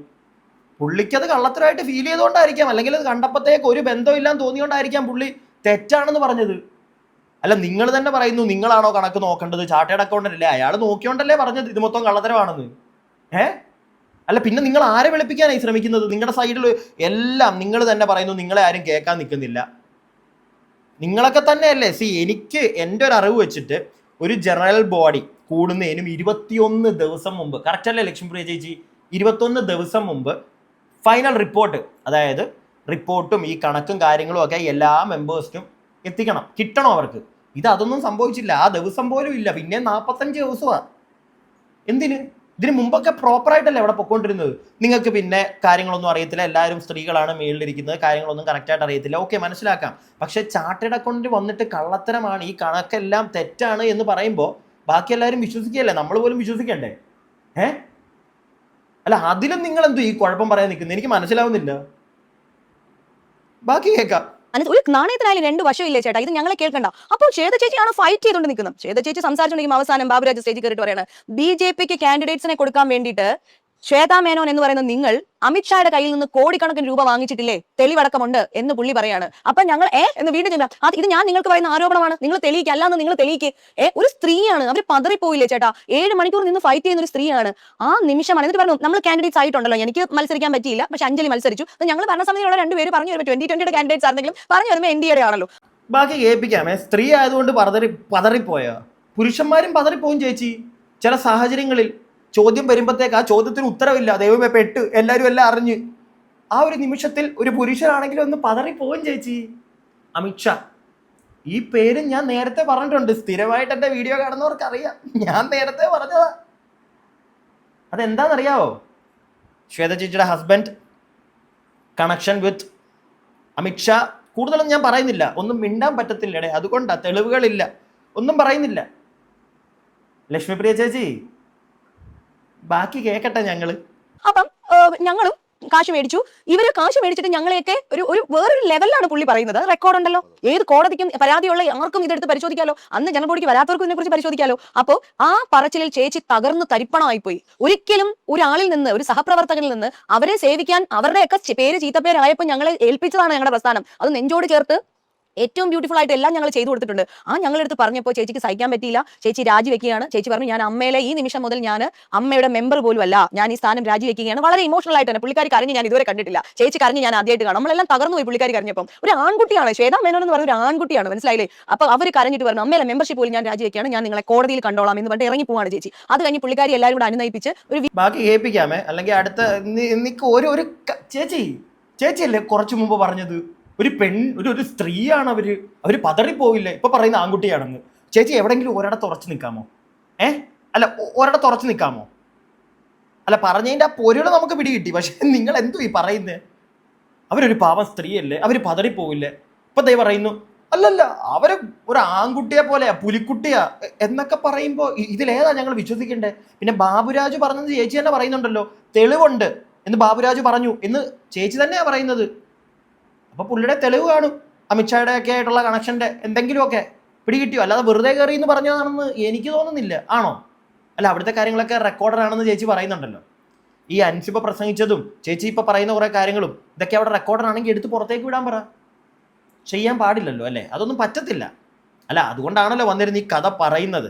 പുള്ളിക്കത് കള്ളത്തരമായിട്ട് ഫീൽ ചെയ്തുകൊണ്ടായിരിക്കാം, അല്ലെങ്കിൽ അത് കണ്ടപ്പോഴത്തേക്ക് ഒരു ബന്ധമില്ലാന്ന് തോന്നിയോണ്ടായിരിക്കാം പുള്ളി തെറ്റാണെന്ന് പറഞ്ഞത്. അല്ല, നിങ്ങൾ തന്നെ പറയുന്നു നിങ്ങളാണോ കണക്ക് നോക്കേണ്ടത്, ചാർട്ടേഡ് അക്കൗണ്ടന്റ് അല്ലേ? അയാൾ നോക്കിയോണ്ടല്ലേ പറഞ്ഞത് ഇത് മൊത്തം കള്ളത്തരമാണെന്ന്. അല്ല, പിന്നെ നിങ്ങൾ ആരെ വെളുപ്പിക്കാനായി ശ്രമിക്കുന്നത്? നിങ്ങളുടെ സൈഡിൽ എല്ലാം നിങ്ങൾ തന്നെ പറയുന്നു, നിങ്ങളെ ആരും കേൾക്കാൻ നിൽക്കുന്നില്ല. നിങ്ങളൊക്കെ തന്നെയല്ലേ? എനിക്ക് എൻ്റെ ഒരു അറിവ് വെച്ചിട്ട് ഒരു ജനറൽ ബോഡി കൂടുന്നതിനും 21 ദിവസം മുമ്പ്, കറക്റ്റ് അല്ലേ ലക്ഷ്മിപ്രിയ ചേച്ചി? 21 ദിവസം മുമ്പ് ഫൈനൽ റിപ്പോർട്ട്, അതായത് റിപ്പോർട്ടും ഈ കണക്കും കാര്യങ്ങളും ഒക്കെ എല്ലാ മെമ്പേഴ്സിനും കിട്ടണം അവർക്ക്. അതൊന്നും സംഭവിച്ചില്ല, ആ ദിവസം പോലും ഇല്ല. പിന്നെ 45 ദിവസമാണ്. എന്തിന്? ഇതിന് മുമ്പൊക്കെ പ്രോപ്പറായിട്ടല്ലേ അവിടെ പൊക്കോണ്ടിരുന്നത്. നിങ്ങൾക്ക് പിന്നെ കാര്യങ്ങളൊന്നും അറിയത്തില്ല, എല്ലാവരും സ്ത്രീകളാണ് മേളിലിരിക്കുന്നത്, കാര്യങ്ങളൊന്നും കറക്റ്റായിട്ട് അറിയത്തില്ല, ഓക്കെ, മനസ്സിലാക്കാം. പക്ഷെ ചാർട്ടേഡ് അക്കൗണ്ട് വന്നിട്ട് കള്ളത്തരമാണ്, ഈ കണക്കെല്ലാം തെറ്റാണ് എന്ന് പറയുമ്പോൾ ബാക്കി എല്ലാവരും വിശ്വസിക്കുകയല്ലേ? നമ്മൾ പോലും വിശ്വസിക്കണ്ടേ? അല്ല, അതിലും നിങ്ങൾ എന്തോ ഈ കുഴപ്പം പറയാൻ നിൽക്കുന്നത്? എനിക്ക് മനസ്സിലാവുന്നില്ല. ബാക്കി കേൾക്കാം. ഒരു നാണയത്തിനായാലും രണ്ട് വശമില്ലേ ചേട്ടാ? ഇത് ഞങ്ങളെ കേൾക്കണ്ട. അപ്പോൾ ശ്വേത ചേച്ചിയാണ് ഫൈറ്റ് ചെയ്തുകൊണ്ട് നിൽക്കുന്നത്. ശ്വേത ചേച്ചി സംസാരിച്ചുകൊണ്ടിരിക്കും, അവസാനം ബാബുരാജ് സ്റ്റേജിൽ കയറിയിട്ട് പറയാണ് BJPക്ക് കാൻഡിഡേറ്റ്സിനെ കൊടുക്കാൻ വേണ്ടിയിട്ട് ശ്വേതാ മേനോൻ എന്ന് പറയുന്ന നിങ്ങൾ അമിത്ഷായുടെ കയ്യിൽ നിന്ന് കോടിക്കണക്കിന് രൂപ വാങ്ങിച്ചിട്ടില്ലേ, തെളിവടക്കമുണ്ട് എന്ന് പുള്ളി പറയാണ്. അപ്പൊ ഞങ്ങൾ എന്ന് വീണ്ടും ചെല്ലാം, ഇത് ഞാൻ നിങ്ങൾക്ക് പറയുന്ന ആരോപണമാണ്, നിങ്ങൾ തെളിയിക്കുക, അല്ലാന്ന് നിങ്ങൾ തെളിയിക്ക്. ഒരു സ്ത്രീയാണ്, അവർ പതറിപ്പോയില്ലേ ചേട്ടാ? 7 മണിക്കൂർ നിന്ന് ഫൈറ്റ് ചെയ്യുന്ന ഒരു സ്ത്രീയാണ്. ആ നിമിഷമാണ്. എന്നിട്ട് പറഞ്ഞു നമ്മൾ കാൻഡിഡേറ്റ്സ് ആയിട്ടുണ്ടല്ലോ, എനിക്ക് മത്സരിക്കാൻ പറ്റിയില്ല, പക്ഷെ അഞ്ജലി മത്സരിച്ചു. ഞങ്ങൾ ഭരണസമിതിയിലുള്ള 2 പേര് പറഞ്ഞു വരുമ്പോൾ 2020 കാൻഡിഡേറ്റ്സ് ആണെങ്കിലും പറഞ്ഞു വരുമ്പോൾ NDA ആണല്ലോ. ബാക്കി കേൾപ്പിക്കാമേ. സ്ത്രീ ആയതുകൊണ്ട് പതറിപ്പോയാ? പുരുഷന്മാരും പതറിപ്പോവും ചേച്ചി. ചില സാഹചര്യങ്ങളിൽ ചോദ്യം വരുമ്പോഴത്തേക്ക് ആ ചോദ്യത്തിന് ഉത്തരവില്ല, ദൈവമേ പെട്ട്, എല്ലാവരും എല്ലാം അറിഞ്ഞ് ആ ഒരു നിമിഷത്തിൽ ഒരു പുരുഷനാണെങ്കിലും ഒന്ന് പതറിപ്പോവും ചേച്ചി. അമിത്ഷാ, ഈ പേര് ഞാൻ നേരത്തെ പറഞ്ഞിട്ടുണ്ട്, സ്ഥിരമായിട്ട് എൻ്റെ വീഡിയോ കാണുന്നവർക്ക് അറിയാം, ഞാൻ നേരത്തെ പറഞ്ഞതാ. അതെന്താണെന്നറിയാവോ? ശ്വേത ചേച്ചിയുടെ ഹസ്ബൻഡ് കണക്ഷൻ വിത്ത് അമിത്ഷാ. കൂടുതലൊന്നും ഞാൻ പറയുന്നില്ല, ഒന്നും മിണ്ടാൻ പറ്റത്തില്ലടേ, അതുകൊണ്ടാ, തെളിവുകളില്ല, ഒന്നും പറയുന്നില്ല. ലക്ഷ്മിപ്രിയ ചേച്ചി, ബാക്കി കേക്കട്ടെ ഞങ്ങള്. അപ്പം ഞങ്ങളും കാശ് മേടിച്ചു. ഇവര് കാശ് മേടിച്ചിട്ട് ഞങ്ങളെയൊക്കെ ഒരു വേറൊരു ലെവലിലാണ് പുള്ളി പറയുന്നത്. റെക്കോർഡ് ഉണ്ടല്ലോ, ഏത് കോടതിക്കും പരാതിയുള്ള ആർക്കും ഇതെടുത്ത് പരിശോധിക്കാലോ, അന്ന് ജനറൽ ബോഡിക്ക് വരാത്തവർക്കും ഇതിനെ കുറിച്ച് പരിശോധിക്കാലോ. അപ്പോൾ ആ പറച്ചിലിൽ ചേച്ചി തകർന്ന് തരിപ്പണമായിപ്പോയി. ഒരിക്കലും ഒരാളിൽ നിന്ന്, ഒരു സഹപ്രവർത്തകനിൽ നിന്ന് അവരെ സേവിക്കാൻ അവരുടെയൊക്കെ പേര് ചീത്തപ്പേരായപ്പോൾ ഞങ്ങളെ ഏൽപ്പിച്ചതാണ് ഞങ്ങളുടെ പ്രസ്ഥാനം. അത് നെഞ്ചോട് ചേർത്ത് ഏറ്റവും ബ്യൂട്ടിഫുൾ ആയിട്ട് എല്ലാം ഞങ്ങൾ ചെയ്തു കൊടുത്തിട്ടുണ്ട്. ആ ഞങ്ങളെടുത്ത് പറഞ്ഞപ്പോൾ ചേച്ചിക്ക് സഹിക്കാൻ പറ്റിയില്ല, ചേച്ചി രാജിവെക്കുകയാണ്. ചേച്ചി പറഞ്ഞു ഞാൻ അമ്മയിലെ ഈ നിമിഷം മുതൽ ഞാൻ അമ്മയുടെ മെമ്പർ പോലും അല്ല, ഞാൻ ഈ സ്ഥാനം രാജിവെക്കുകയാണ്. വളരെ ഇമോഷണൽ ആയിട്ട് തന്നെ പുള്ളിക്കാരി കരഞ്ഞ് ഞാൻ ഇതുവരെ കണ്ടിട്ടില്ല. ചേച്ചി കരഞ്ഞ് ഞാൻ ആദ്യമായിട്ട് കാണും. നമ്മളെല്ലാം തകർന്നു പോയി പുള്ളിക്കാരി കരഞ്ഞപ്പം. ഒരു ആൺകുട്ടിയാണ് ശ്വേതാ മേനോൻ എന്ന് പറഞ്ഞ ഒരു ആൺകുട്ടിയാണ്, മനസ്സിലായില്ലേ? അപ്പോൾ അവർ കരഞ്ഞിട്ട് പറഞ്ഞു അമ്മയിലെ മെമ്പർഷിപ്പ് പോലും ഞാൻ രാജിവെക്കുകയാണ്, ഞാൻ നിങ്ങളെ കോടതിയിൽ കണ്ടോളാം എന്ന് പറഞ്ഞിട്ട് ഇറങ്ങി പോവാണ് ചേച്ചി. അത് കഴിഞ്ഞ് പുള്ളിക്കാരി എല്ലാവരും കൂടെ അനുനയിപ്പിച്ച് ഒരു ബാക്കി കേൾപ്പിക്കാമേ, അല്ലെങ്കിൽ അടുത്ത ഒരു ചേച്ചിയല്ലേ കുറച്ചു മുമ്പ് പറഞ്ഞത് ഒരു സ്ത്രീയാണ്, അവര് പതറിപ്പോവില്ലേ? ഇപ്പൊ പറയുന്ന ആൺകുട്ടിയാണെന്ന്. ചേച്ചി എവിടെങ്കിലും ഒരിടത്ത് ഉറച്ചു നിൽക്കാമോ? അല്ല, ഒരിടത്ത് ഉറച്ചു നിൽക്കാമോ? അല്ല, പറഞ്ഞതിന്റെ ആ പൊരുള് നമുക്ക് പിടികിട്ടി, പക്ഷെ നിങ്ങൾ എന്തോ ഈ പറയുന്നേ? അവരൊരു പാവം സ്ത്രീയല്ലേ, അവര് പതറിപ്പോവില്ലേ? ഇപ്പൊ ദേ പറയുന്നു അല്ലല്ല, അവര് ഒരു ആൺകുട്ടിയെ പോലെയാ, പുലിക്കുട്ടിയാ എന്നൊക്കെ പറയുമ്പോ ഇതിലേതാ ഞങ്ങൾ വിശ്വസിക്കണ്ടേ? പിന്നെ ബാബുരാജ് പറഞ്ഞത് ചേച്ചി തന്നെ പറയുന്നുണ്ടല്ലോ, തെളിവുണ്ട് എന്ന് ബാബുരാജ് പറഞ്ഞു എന്ന് ചേച്ചി തന്നെയാ പറയുന്നത്. അപ്പൊ പുള്ളിയുടെ തെളിവ് കാണും, അമിത്ഷായുടെ ഒക്കെ ആയിട്ടുള്ള കണക്ഷന്റെ എന്തെങ്കിലുമൊക്കെ പിടികിട്ടിയോ? അല്ലാതെ വെറുതെ കയറി എന്ന് പറഞ്ഞതാണെന്ന് എനിക്ക് തോന്നുന്നില്ല. ആണോ? അല്ല, അവിടുത്തെ കാര്യങ്ങളൊക്കെ റെക്കോർഡറാണെന്ന് ചേച്ചി പറയുന്നുണ്ടല്ലോ. ഈ അൻസിബ പ്രസംഗിച്ചതും ചേച്ചി ഇപ്പൊ പറയുന്ന കുറെ കാര്യങ്ങളും ഇതൊക്കെ അവിടെ റെക്കോർഡറാണെങ്കിൽ എടുത്ത് പുറത്തേക്ക് വിടാൻ പറ. ചെയ്യാൻ പാടില്ലല്ലോ അല്ലേ? അതൊന്നും പറ്റത്തില്ല. അല്ല, അതുകൊണ്ടാണല്ലോ വന്നിരുന്ന് ഈ കഥ പറയുന്നത്.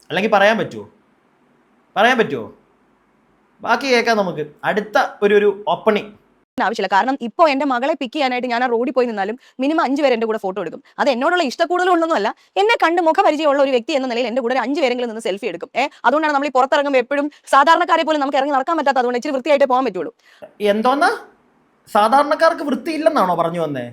അല്ലെങ്കിൽ പറയാൻ പറ്റുമോ? ബാക്കി കേൾക്കാം നമുക്ക്. അടുത്ത ഒരു ഓപ്പണിങ് ആവശ്യമില്ല. കാരണം ഇപ്പോൾ എന്റെ മകളെ പിക്ക് ചെയ്യാനായിട്ട് ഞാൻ ആ റോഡിൽ പോയി നിന്നാലും മിനിമം 5 പേര് എന്റെ കൂടെ ഫോട്ടോ എടുക്കും. അത് എന്നോടുള്ള ഇഷ്ടക്കൂടുതലൊന്നുമല്ല, എന്നെ കണ്ട് മുഖപരിചയമുള്ള ഒരു വ്യക്തി എന്ന നിലയിൽ എന്റെ കൂടെ ഒരു 5 പേരെങ്കിലും നിന്ന് സെൽഫി എടുക്കും. അതുകൊണ്ടാണ് നമ്മൾ ഈ പുറത്തിറങ്ങുമ്പോൾ എപ്പോഴും സാധാരണക്കാരെ പോലും നമുക്ക് ഇറങ്ങി നടക്കാൻ പറ്റാത്ത, അതുകൊണ്ട് ഇച്ചിരി വൃത്തിയായിട്ട് പോകാൻ പറ്റുള്ളൂ. എന്തോന്നാ സാധാരണക്കാർക്ക് വൃത്തിയില്ലെന്നാണോ പറഞ്ഞു വന്നേ?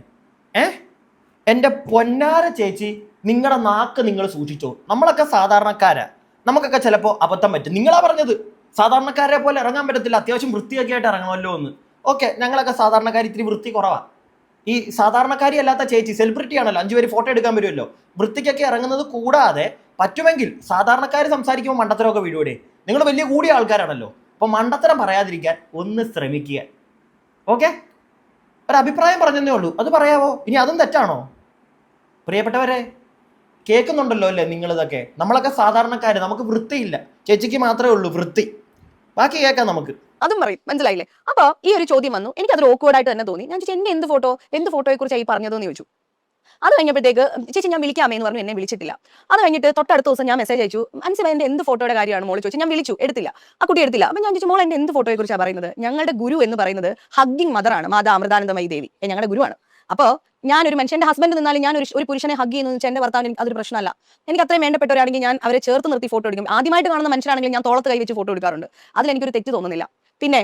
എൻ്റെ പൊന്നാര ചേച്ചി, നിങ്ങളുടെ നാക്ക് നിങ്ങൾ സൂക്ഷിച്ചോ. നമ്മളൊക്കെ സാധാരണക്കാരാ, നമുക്കൊക്കെ ചിലപ്പോൾ അബദ്ധം പറ്റും. നിങ്ങളാ പറഞ്ഞത് സാധാരണക്കാരെ പോലെ ഇറങ്ങാൻ പറ്റത്തില്ല, അത്യാവശ്യം വൃത്തിയൊക്കെ ആയിട്ട് ഇറങ്ങുമല്ലോ എന്ന്. ഓക്കെ, ഞങ്ങളൊക്കെ സാധാരണക്കാർ ഇത്തിരി വൃത്തി കുറവാണ്. ഈ സാധാരണക്കാരി അല്ലാത്ത ചേച്ചി സെലിബ്രിറ്റി ആണല്ലോ, 5 പേര് ഫോട്ടോ എടുക്കാൻ വരുമല്ലോ. വൃത്തിക്കൊക്കെ ഇറങ്ങുന്നത് കൂടാതെ പറ്റുമെങ്കിൽ സാധാരണക്കാർ സംസാരിക്കുമ്പോൾ മണ്ടത്തരമൊക്കെ വീഴുവോടെ. നിങ്ങൾ വലിയ കൂടിയ ആൾക്കാരാണല്ലോ, അപ്പോൾ മണ്ടത്തരം പറയാതിരിക്കാൻ ഒന്ന് ശ്രമിക്കുക. ഓക്കെ, ഒരു അഭിപ്രായം പറഞ്ഞതേ ഉള്ളൂ, അത് പറയാവോ? ഇനി അതും തെറ്റാണോ? പ്രിയപ്പെട്ടവരെ, കേൾക്കുന്നുണ്ടല്ലോ അല്ലേ നിങ്ങളിതൊക്കെ? നമ്മളൊക്കെ സാധാരണക്കാർ, നമുക്ക് വൃത്തിയില്ല. ചേച്ചിക്ക് മാത്രമേ ഉള്ളൂ വൃത്തി. ബാക്കി കേൾക്കാം നമുക്ക്. അതും പറയും, മനസ്സിലായില്ലേ? അപ്പോൾ ഈ ഒരു ചോദ്യം വന്നു, എനിക്ക് അതൊരു ഓക്വേർഡായിട്ട് തന്നെ തോന്നി. ഞാൻ ചോദിച്ചു, എന്റെ എന്ത് ഫോട്ടോയെ കുറിച്ച് ഈ പറഞ്ഞതെന്ന് ചോദിച്ചു. അത് കഴിഞ്ഞപ്പോഴത്തേക്ക് ചേച്ചി ഞാൻ വിളിക്കാമേ എന്ന് പറഞ്ഞു, എന്നെ വിളിച്ചിട്ടില്ല. അത് കഴിഞ്ഞിട്ട് തൊട്ടടുത്ത ദിവസം ഞാൻ മെസ്സേജ് അയച്ചു, അൻസിബ എന്റെ എന്ത് ഫോട്ടോയുടെ കാര്യമാണ് മോള് ചോദിച്ചു. ഞാൻ വിളിച്ചു, എടുത്തില്ല, ആ കുട്ടി എടുത്തില്ല. അപ്പം ഞാൻ ചോദിച്ചു, മോൾ എന്റെ എന്ത് ഫോട്ടോയെ കുറിച്ചാണ് പറയുന്നത്? ഞങ്ങളുടെ ഗുരു എന്ന് പറയുന്നത് ഹഗ്ഗിങ് മദറാണ്, മാതാ അമൃതാനന്ദമയി ദേവി ഞങ്ങളുടെ ഗുരുവാണ്. അപ്പോൾ ഞാനൊരു മനുഷ്യന്റെ ഹസ്ബൻഡ് നിന്നാലും ഞാൻ ഒരു പുരുഷനെ ഹഗ് ചെയ്യുന്നു വെച്ചാൽ എന്റെ ഭർത്താവിന് അതൊരു പ്രശ്നമല്ല. എനിക്ക് അത്രയും വേണ്ടപ്പെട്ടവരാണെങ്കിൽ ഞാൻ അവരെ ചേർത്ത് നിർത്തി ഫോട്ടോ എടുക്കും. ആദ്യമായിട്ട് കാണുന്ന മനുഷ്യരാണെങ്കിൽ ഞാൻ തോളത്ത് കൈ വെച്ച് ഫോട്ടോ എടുക്കാറുണ്ട്. അതിലെനിക്കൊരു തെറ്റ് തോന്നുന്നില്ല. പിന്നെ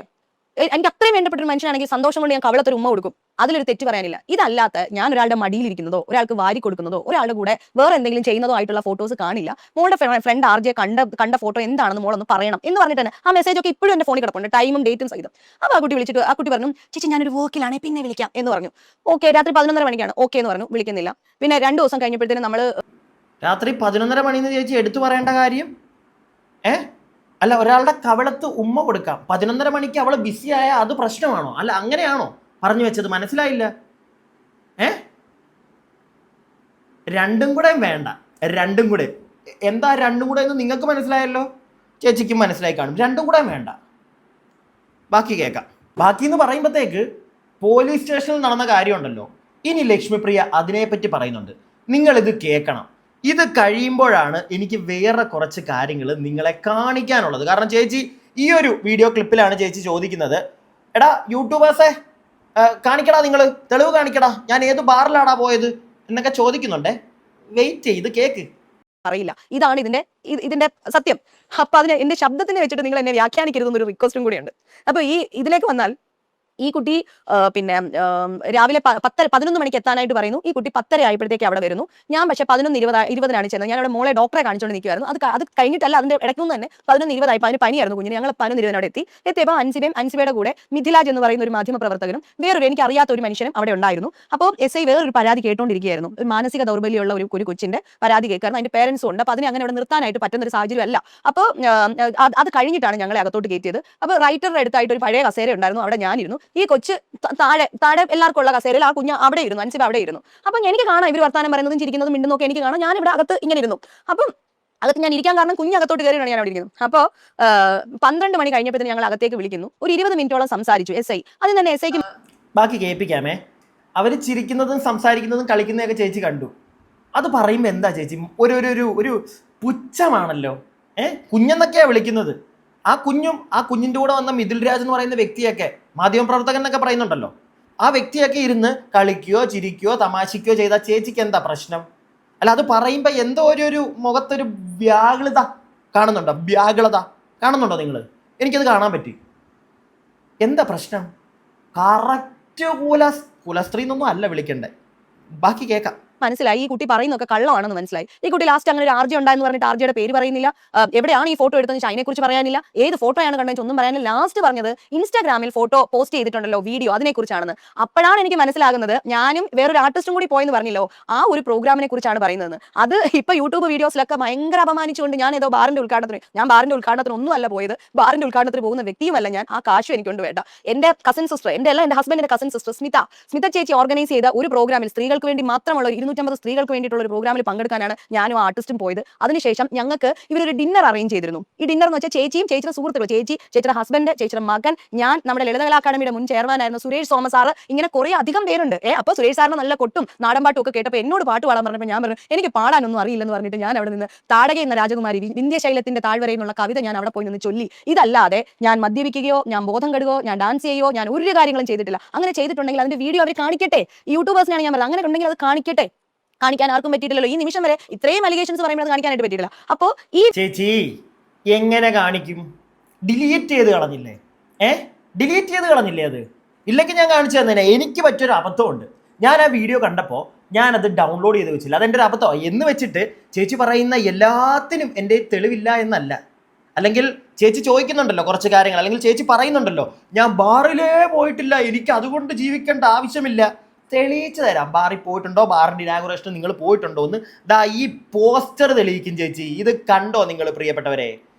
എനിക്ക് അത്രയും വേണ്ടപ്പെട്ട ഒരു മനുഷ്യനാണെങ്കിൽ സന്തോഷം കൊണ്ട് ഞാൻ കവളത്തൊരു ഉമ്മ കൊടുക്കും. അതിലൊരു തെറ്റ് പറയാനില്ല. ഇതല്ലാത്ത ഞാൻ ഒരാളുടെ മടിയിലിരിക്കുന്നതോ ഒരാൾക്ക് വാരി കൊടുക്കുന്നതോ ഒരാളുടെ കൂടെ വേറെ എന്തെങ്കിലും ചെയ്യുന്നതോ ആയിട്ടുള്ള ഫോട്ടോസ് കാണില്ല. മോളുടെ ഫ്രണ്ട് ആർജെ കണ്ട ഫോട്ടോ എന്താണെന്ന് മോളൊന്ന് പറയണം എന്ന് പറഞ്ഞിട്ട് തന്നെ ആ മെസ്സേജ് ഒക്കെ ഇപ്പോഴും എന്റെ ഫോണിൽ കിടപ്പുണ്ട്, ടൈമും ഡേറ്റും സഹിതം. അപ്പോൾ ആ കുട്ടി വിളിച്ചിട്ട് ആ കുട്ടി പറഞ്ഞു, ചേച്ചി ഞാനൊരു വർക്കിലാണ്, പിന്നെ വിളിക്കാം എന്ന് പറഞ്ഞു. ഓക്കെ, രാത്രി 11:30 മണിക്കാണ്. ഓക്കെ എന്ന് പറഞ്ഞു, വിളിക്കുന്നില്ല. പിന്നെ 2 ദിവസം കഴിഞ്ഞപ്പോഴത്തേനും നമ്മൾ രാത്രി 11:30 മണിന്ന് ചേച്ചി എടുത്തു പറയേണ്ട കാര്യം? അല്ല, ഒരാളുടെ കവളത്ത് ഉമ്മ കൊടുക്കാം, 11:30 മണിക്ക് അവള് ബിസിയായ അത് പ്രശ്നമാണോ? അല്ല, അങ്ങനെയാണോ പറഞ്ഞു വെച്ചത്? മനസ്സിലായില്ല. രണ്ടും കൂടെ വേണ്ട, രണ്ടും കൂടെ എന്താ രണ്ടും കൂടെ എന്ന് നിങ്ങൾക്ക് മനസ്സിലായല്ലോ, ചേച്ചിക്കും മനസ്സിലായി കാണും. രണ്ടും കൂടെ വേണ്ട. ബാക്കി കേൾക്കാം. ബാക്കി എന്ന് പറയുമ്പോഴത്തേക്ക് പോലീസ് സ്റ്റേഷനിൽ നടന്ന കാര്യമുണ്ടല്ലോ, ഇനി ലക്ഷ്മിപ്രിയ അതിനെപ്പറ്റി പറയുന്നുണ്ട്. നിങ്ങളിത് കേൾക്കണം. ഇത് കഴിയുമ്പോഴാണ് എനിക്ക് വേറെ കുറച്ച് കാര്യങ്ങൾ നിങ്ങളെ കാണിക്കാനുള്ളത്. കാരണം ചേച്ചി ഈ ഒരു വീഡിയോ ക്ലിപ്പിലാണ് ചേച്ചി ചോദിക്കുന്നത്, എടാ യൂട്യൂബേഴ്സെ കാണിക്കടാ, നിങ്ങൾ തെളിവ് കാണിക്കടാ, ഞാൻ ഏത് ബാറിലാടാ പോയത് എന്നൊക്കെ ചോദിക്കുന്നുണ്ടേ. വെയിറ്റ് ചെയ്ത് കേക്ക്. അറിയില്ല, ഇതാണ് ഇതിന്റെ സത്യം. അപ്പൊ അതിന് എന്റെ ശബ്ദത്തിനെ വെച്ചിട്ട് നിങ്ങൾ എന്നെ വ്യാഖ്യാനിക്കരുതെന്നൊരു റിക്വസ്റ്റും കൂടിയുണ്ട്. അപ്പൊ ഇതിലേക്ക് വന്നാൽ ഈ കുട്ടി പിന്നെ രാവിലെ 11 മണിക്ക് എത്താനായിട്ട് പറയുന്നു. ഈ കുട്ടി 10:30 ആയപ്പോഴത്തേക്ക് അവിടെ വരുന്നു. ഞാൻ പക്ഷേ 11:20 ചെന്നത്. ഞാൻ അവിടെ മോളെ ഡോക്ടറെ കാണിച്ചുകൊണ്ട് നിൽക്കുമായിരുന്നു. അത് കഴിഞ്ഞിട്ടല്ല, അതിന്റെ ഇടയ്ക്കൊന്നും തന്നെ 11:20 ആയപ്പോൾ അതിന് പനിയായിരുന്നു കുഞ്ഞിന്. ഞങ്ങൾ 11:20 അവിടെ എത്തിയപ്പോൾ അൻസിബയുടെ കൂടെ മിഥിലാജ് എന്ന് പറയുന്ന ഒരു മാധ്യമ പ്രവർത്തകനും വേറൊരു എനിക്ക് അറിയാത്ത ഒരു മനുഷ്യനും അവിടെ ഉണ്ടായിരുന്നു. അപ്പോൾ SI വേറൊരു പരാതി കേട്ടോണ്ടിരിക്കുകയായിരുന്നു. ഒരു മാനസിക ദൗർബല്യമുള്ള ഒരു കൊച്ചിന്റെ പരാതി കേൾക്കായിരുന്നു. അതിന്റെ പേരൻസും ഉണ്ട്. അപ്പോൾ അതിനെ അങ്ങനെ അവിടെ നിർത്താനായിട്ട് പറ്റുന്ന ഒരു സാഹചര്യം അല്ല. അപ്പോൾ അത് കഴിഞ്ഞിട്ടാണ് ഞങ്ങളെ അകത്തോട്ട് കയറ്റിയത്. അപ്പോൾ റൈറ്ററുടെ അടുത്തായിട്ട് ഒരു പഴയ കസേര ഉണ്ടായിരുന്നു, അവിടെ ഞാനിരുന്നു. ഈ കൊച്ച് താഴെ എല്ലാവർക്കും ഉള്ള കസേരയിൽ ആ കുഞ്ഞ് അവിടെ ഇരുന്നു, അൻസിബ അവിടെ ഇരുന്നു. അപ്പം എനിക്ക് കാണാം ഇവർ വർത്താനം പറയുന്നതും ചിരിക്കുന്നതും മിണ്ടുന്നതൊക്കെ എനിക്ക് കാണാം. ഞാൻ ഇവിടെ അകത്ത് ഇങ്ങനെ ഇരുന്നു. അപ്പം അകത്ത് ഞാൻ ഇരിക്കാൻ കാരണം കുഞ്ഞകത്തോട്ട് കയറിയാണ് ഞാൻ അവിടെ ഇരിക്കുന്നത്. അപ്പോൾ 12 മണി കഴിഞ്ഞപ്പോഴത്തേന് ഞങ്ങൾ അകത്തേക്ക് വിളിക്കുന്നു. ഒരു 20 മിനിറ്റോളം സംസാരിച്ചു SI. അതിന് തന്നെ SIക്ക് ബാക്കി കേൾപ്പിക്കാമേ. അവർ ചിരിക്കുന്നതും സംസാരിക്കുന്നതും കളിക്കുന്നതൊക്കെ ചേച്ചി കണ്ടു. അത് പറയുമ്പോൾ എന്താ ചേച്ചി ഒരു പുച്ഛമാണല്ലോ. കുഞ്ഞെന്നൊക്കെയാണ് വിളിക്കുന്നത്. ആ കുഞ്ഞിൻ്റെ കൂടെ വന്ന മിഥുൽ രാജ് എന്ന് പറയുന്ന വ്യക്തിയൊക്കെ മാധ്യമപ്രവർത്തകൻ എന്നൊക്കെ പറയുന്നുണ്ടല്ലോ, ആ വ്യക്തിയൊക്കെ ഇരുന്ന് കളിക്കുകയോ ചിരിക്കുകയോ തമാശിക്കുകയോ ചെയ്താൽ ചേച്ചിക്ക് എന്താ പ്രശ്നം? അല്ല, അത് പറയുമ്പോൾ എന്തോ ഒരു മുഖത്തൊരു വ്യാകുലത കാണുന്നുണ്ടോ നിങ്ങൾ? എനിക്കത് കാണാൻ പറ്റി. എന്താ പ്രശ്നം? കറക്റ്റ് കുലസ്ത്രീ എന്നൊന്നും അല്ല വിളിക്കണ്ടേ. ബാക്കി കേൾക്കാം. മനസ്സിലായി, ഈ കുട്ടി പറയുന്നൊക്കെ കള്ളമാണെന്ന് മനസ്സിലായി. ഈ കുട്ടി ലാസ്റ്റ് അങ്ങനെ ഒരു ആർജി ഉണ്ടായെന്ന് പറഞ്ഞിട്ട് ആർജിയുടെ പേര് പറയുന്നില്ല, എവിടെയാണ് ഈ ഫോട്ടോ എടുത്തത് അതിനെക്കുറിച്ച് പറയാനില്ല, ഏത് ഫോട്ടോയാണ് കണ്ടത് ഒന്നും പറയാനില്ല. ലാസ്റ്റ് പറഞ്ഞത് ഇൻസ്റ്റാഗ്രാമിൽ ഫോട്ടോ പോസ്റ്റ് ചെയ്തിട്ടുണ്ടല്ലോ, വീഡിയോ, അതിനെക്കുറിച്ചാണെന്ന്. അപ്പോഴാണ് എനിക്ക് മനസ്സിലാകുന്നത് ഞാനും വേറൊരു ആർട്ടിസ്റ്റും കൂടി പോയെന്ന് പറഞ്ഞല്ലോ, ആ ഒരു പ്രോഗ്രാമിനെ കുറിച്ചാണ് പറയുന്നത്. അത് ഇപ്പൊ യൂട്യൂബ് വീഡിയോസിലൊക്കെ ഭയങ്കര അപമാനിച്ചുകൊണ്ട് ഞാൻ ഏതോ ബാറിന്റെ ഉദ്ഘാടനത്തിന് ഒന്നും അല്ല പോയത്, ബാറിന്റെ ഉദ്ഘാടനത്തിന് പോകുന്ന വ്യക്തിയുമല്ല ഞാൻ. ആ കാശും എനിക്കൊണ്ട് വേണ്ട. എന്റെ കസിൻ സിസ്റ്റർ, എന്റെ ഹസ്ബൻഡിന്റെ കസിൻ സിസ്റ്റർ സ്മിത ചേച്ചി ഓർഗനൈസ് ചെയ്ത ഒരു പ്രോഗ്രാമിൽ സ്ത്രീകൾക്ക് വേണ്ടി മാത്രമുള്ള 250 സ്ത്രീകൾക്ക് വേണ്ടിയിട്ടുള്ള ഒരു പ്രോഗ്രാമിൽ പങ്കെടുക്കാനാണ് ഞാനും ആർട്ടിസ്റ്റും പോയത്. അതിനുശേഷം ഞങ്ങൾക്ക് ഇവരൊരു ഡിന്നർ അറേഞ്ച് ചെയ്തിരുന്നു. ഈ ഡിന്നർ എന്ന് വെച്ചാൽ ചേച്ചിയും ചേച്ചിയുടെ സുഹൃത്തുക്കളും, ചേച്ചിയുടെ ഹസ്ബൻഡ്, ചേച്ചിയുടെ മകൻ, ഞാൻ, നമ്മുടെ ലളിതകലാ അക്കാദമിയുടെ മുൻ ചെയർമാനായിരുന്നു സുരേഷ് സോമ സാറ്, ഇങ്ങനെ കുറെ അധികം പേരുണ്ട്. അപ്പോൾ സുരേഷ് സാറിന് നല്ല കൊട്ടും നാടൻ പാട്ടും ഒക്കെ കേട്ടപ്പോൾ എന്നോട് പാട്ട് പാടാൻ പറഞ്ഞപ്പോൾ ഞാൻ പറഞ്ഞു എനിക്ക് പാടാനൊന്നും അറിയില്ലെന്ന് പറഞ്ഞിട്ട് ഞാൻ അവിടെ നിന്ന് താടക എന്ന രാജകുമാരി വിന്ധ്യശൈലത്തിന്റെ താഴ്വരയിൽ നിന്നുള്ള കവിത ഞാൻ അവിടെ പോയി നിന്ന് ചൊല്ലി. ഇതല്ലാതെ ഞാൻ മദ്യപിക്കുകയോ ഞാൻ ബോധം കെടുകയോ ഞാൻ ഡാൻസ് ചെയ്യുകയോ ഞാൻ ഒരു കാര്യങ്ങളും ചെയ്തിട്ടില്ല. അങ്ങനെ ചെയ്തിട്ടുണ്ടെങ്കിൽ അതിന്റെ വീഡിയോ അവർ കാണിക്കട്ടെ. യൂട്യൂബേഴ്സിനാണ് ഞാൻ പറഞ്ഞത്, അങ്ങനെ ഉണ്ടെങ്കിൽ അത് കാണിക്കട്ടെ. കാണിക്കാൻ ആർക്കും പറ്റിയിട്ടില്ലല്ലോ. ഈ നിമിഷം വരെ ഇത്രയും അലിഗേഷൻസ് പറയുമ്പോൾ അത് കാണിക്കാനായിട്ട് പറ്റിയിട്ടില്ല. അപ്പോൾ ഈ ചേച്ചി എങ്ങനെ കാണിക്കും? ഡിലീറ്റ് ചെയ്ത് കളഞ്ഞില്ലേ? ഡിലീറ്റ് ചെയ്ത് കളഞ്ഞില്ലേ? അത് ഇല്ലെങ്കിൽ ഞാൻ കാണിച്ചു തന്നെ. എനിക്ക് പറ്റിയൊരു അബദ്ധമുണ്ട്. ഞാൻ ആ വീഡിയോ കണ്ടപ്പോൾ ഞാനത് ഡൗൺലോഡ് ചെയ്ത് വെച്ചില്ല. അതെൻ്റെ ഒരു അബദ്ധമാണ് എന്ന് വെച്ചിട്ട് ചേച്ചി പറയുന്ന എല്ലാത്തിനും എൻ്റെ തെളിവില്ല എന്നല്ല. അല്ലെങ്കിൽ ചേച്ചി ചോദിക്കുന്നുണ്ടല്ലോ കുറച്ച് കാര്യങ്ങൾ, അല്ലെങ്കിൽ ചേച്ചി പറയുന്നുണ്ടല്ലോ ഞാൻ ബാറിലേ പോയിട്ടില്ല, എനിക്ക് അതുകൊണ്ട് ജീവിക്കേണ്ട ആവശ്യമില്ല. തെളിയിച്ചു തരാം. ബാറിൽ പോയിട്ടുണ്ടോ, ബാറിൻ്റെ ഇനാഗുറേഷൻ നിങ്ങൾ പോയിട്ടുണ്ടോ എന്ന് ഈ പോസ്റ്റർ തെളിയിക്കും ചേച്ചി. ഇത് കണ്ടോ നിങ്ങൾ പ്രിയപ്പെട്ടവരെ?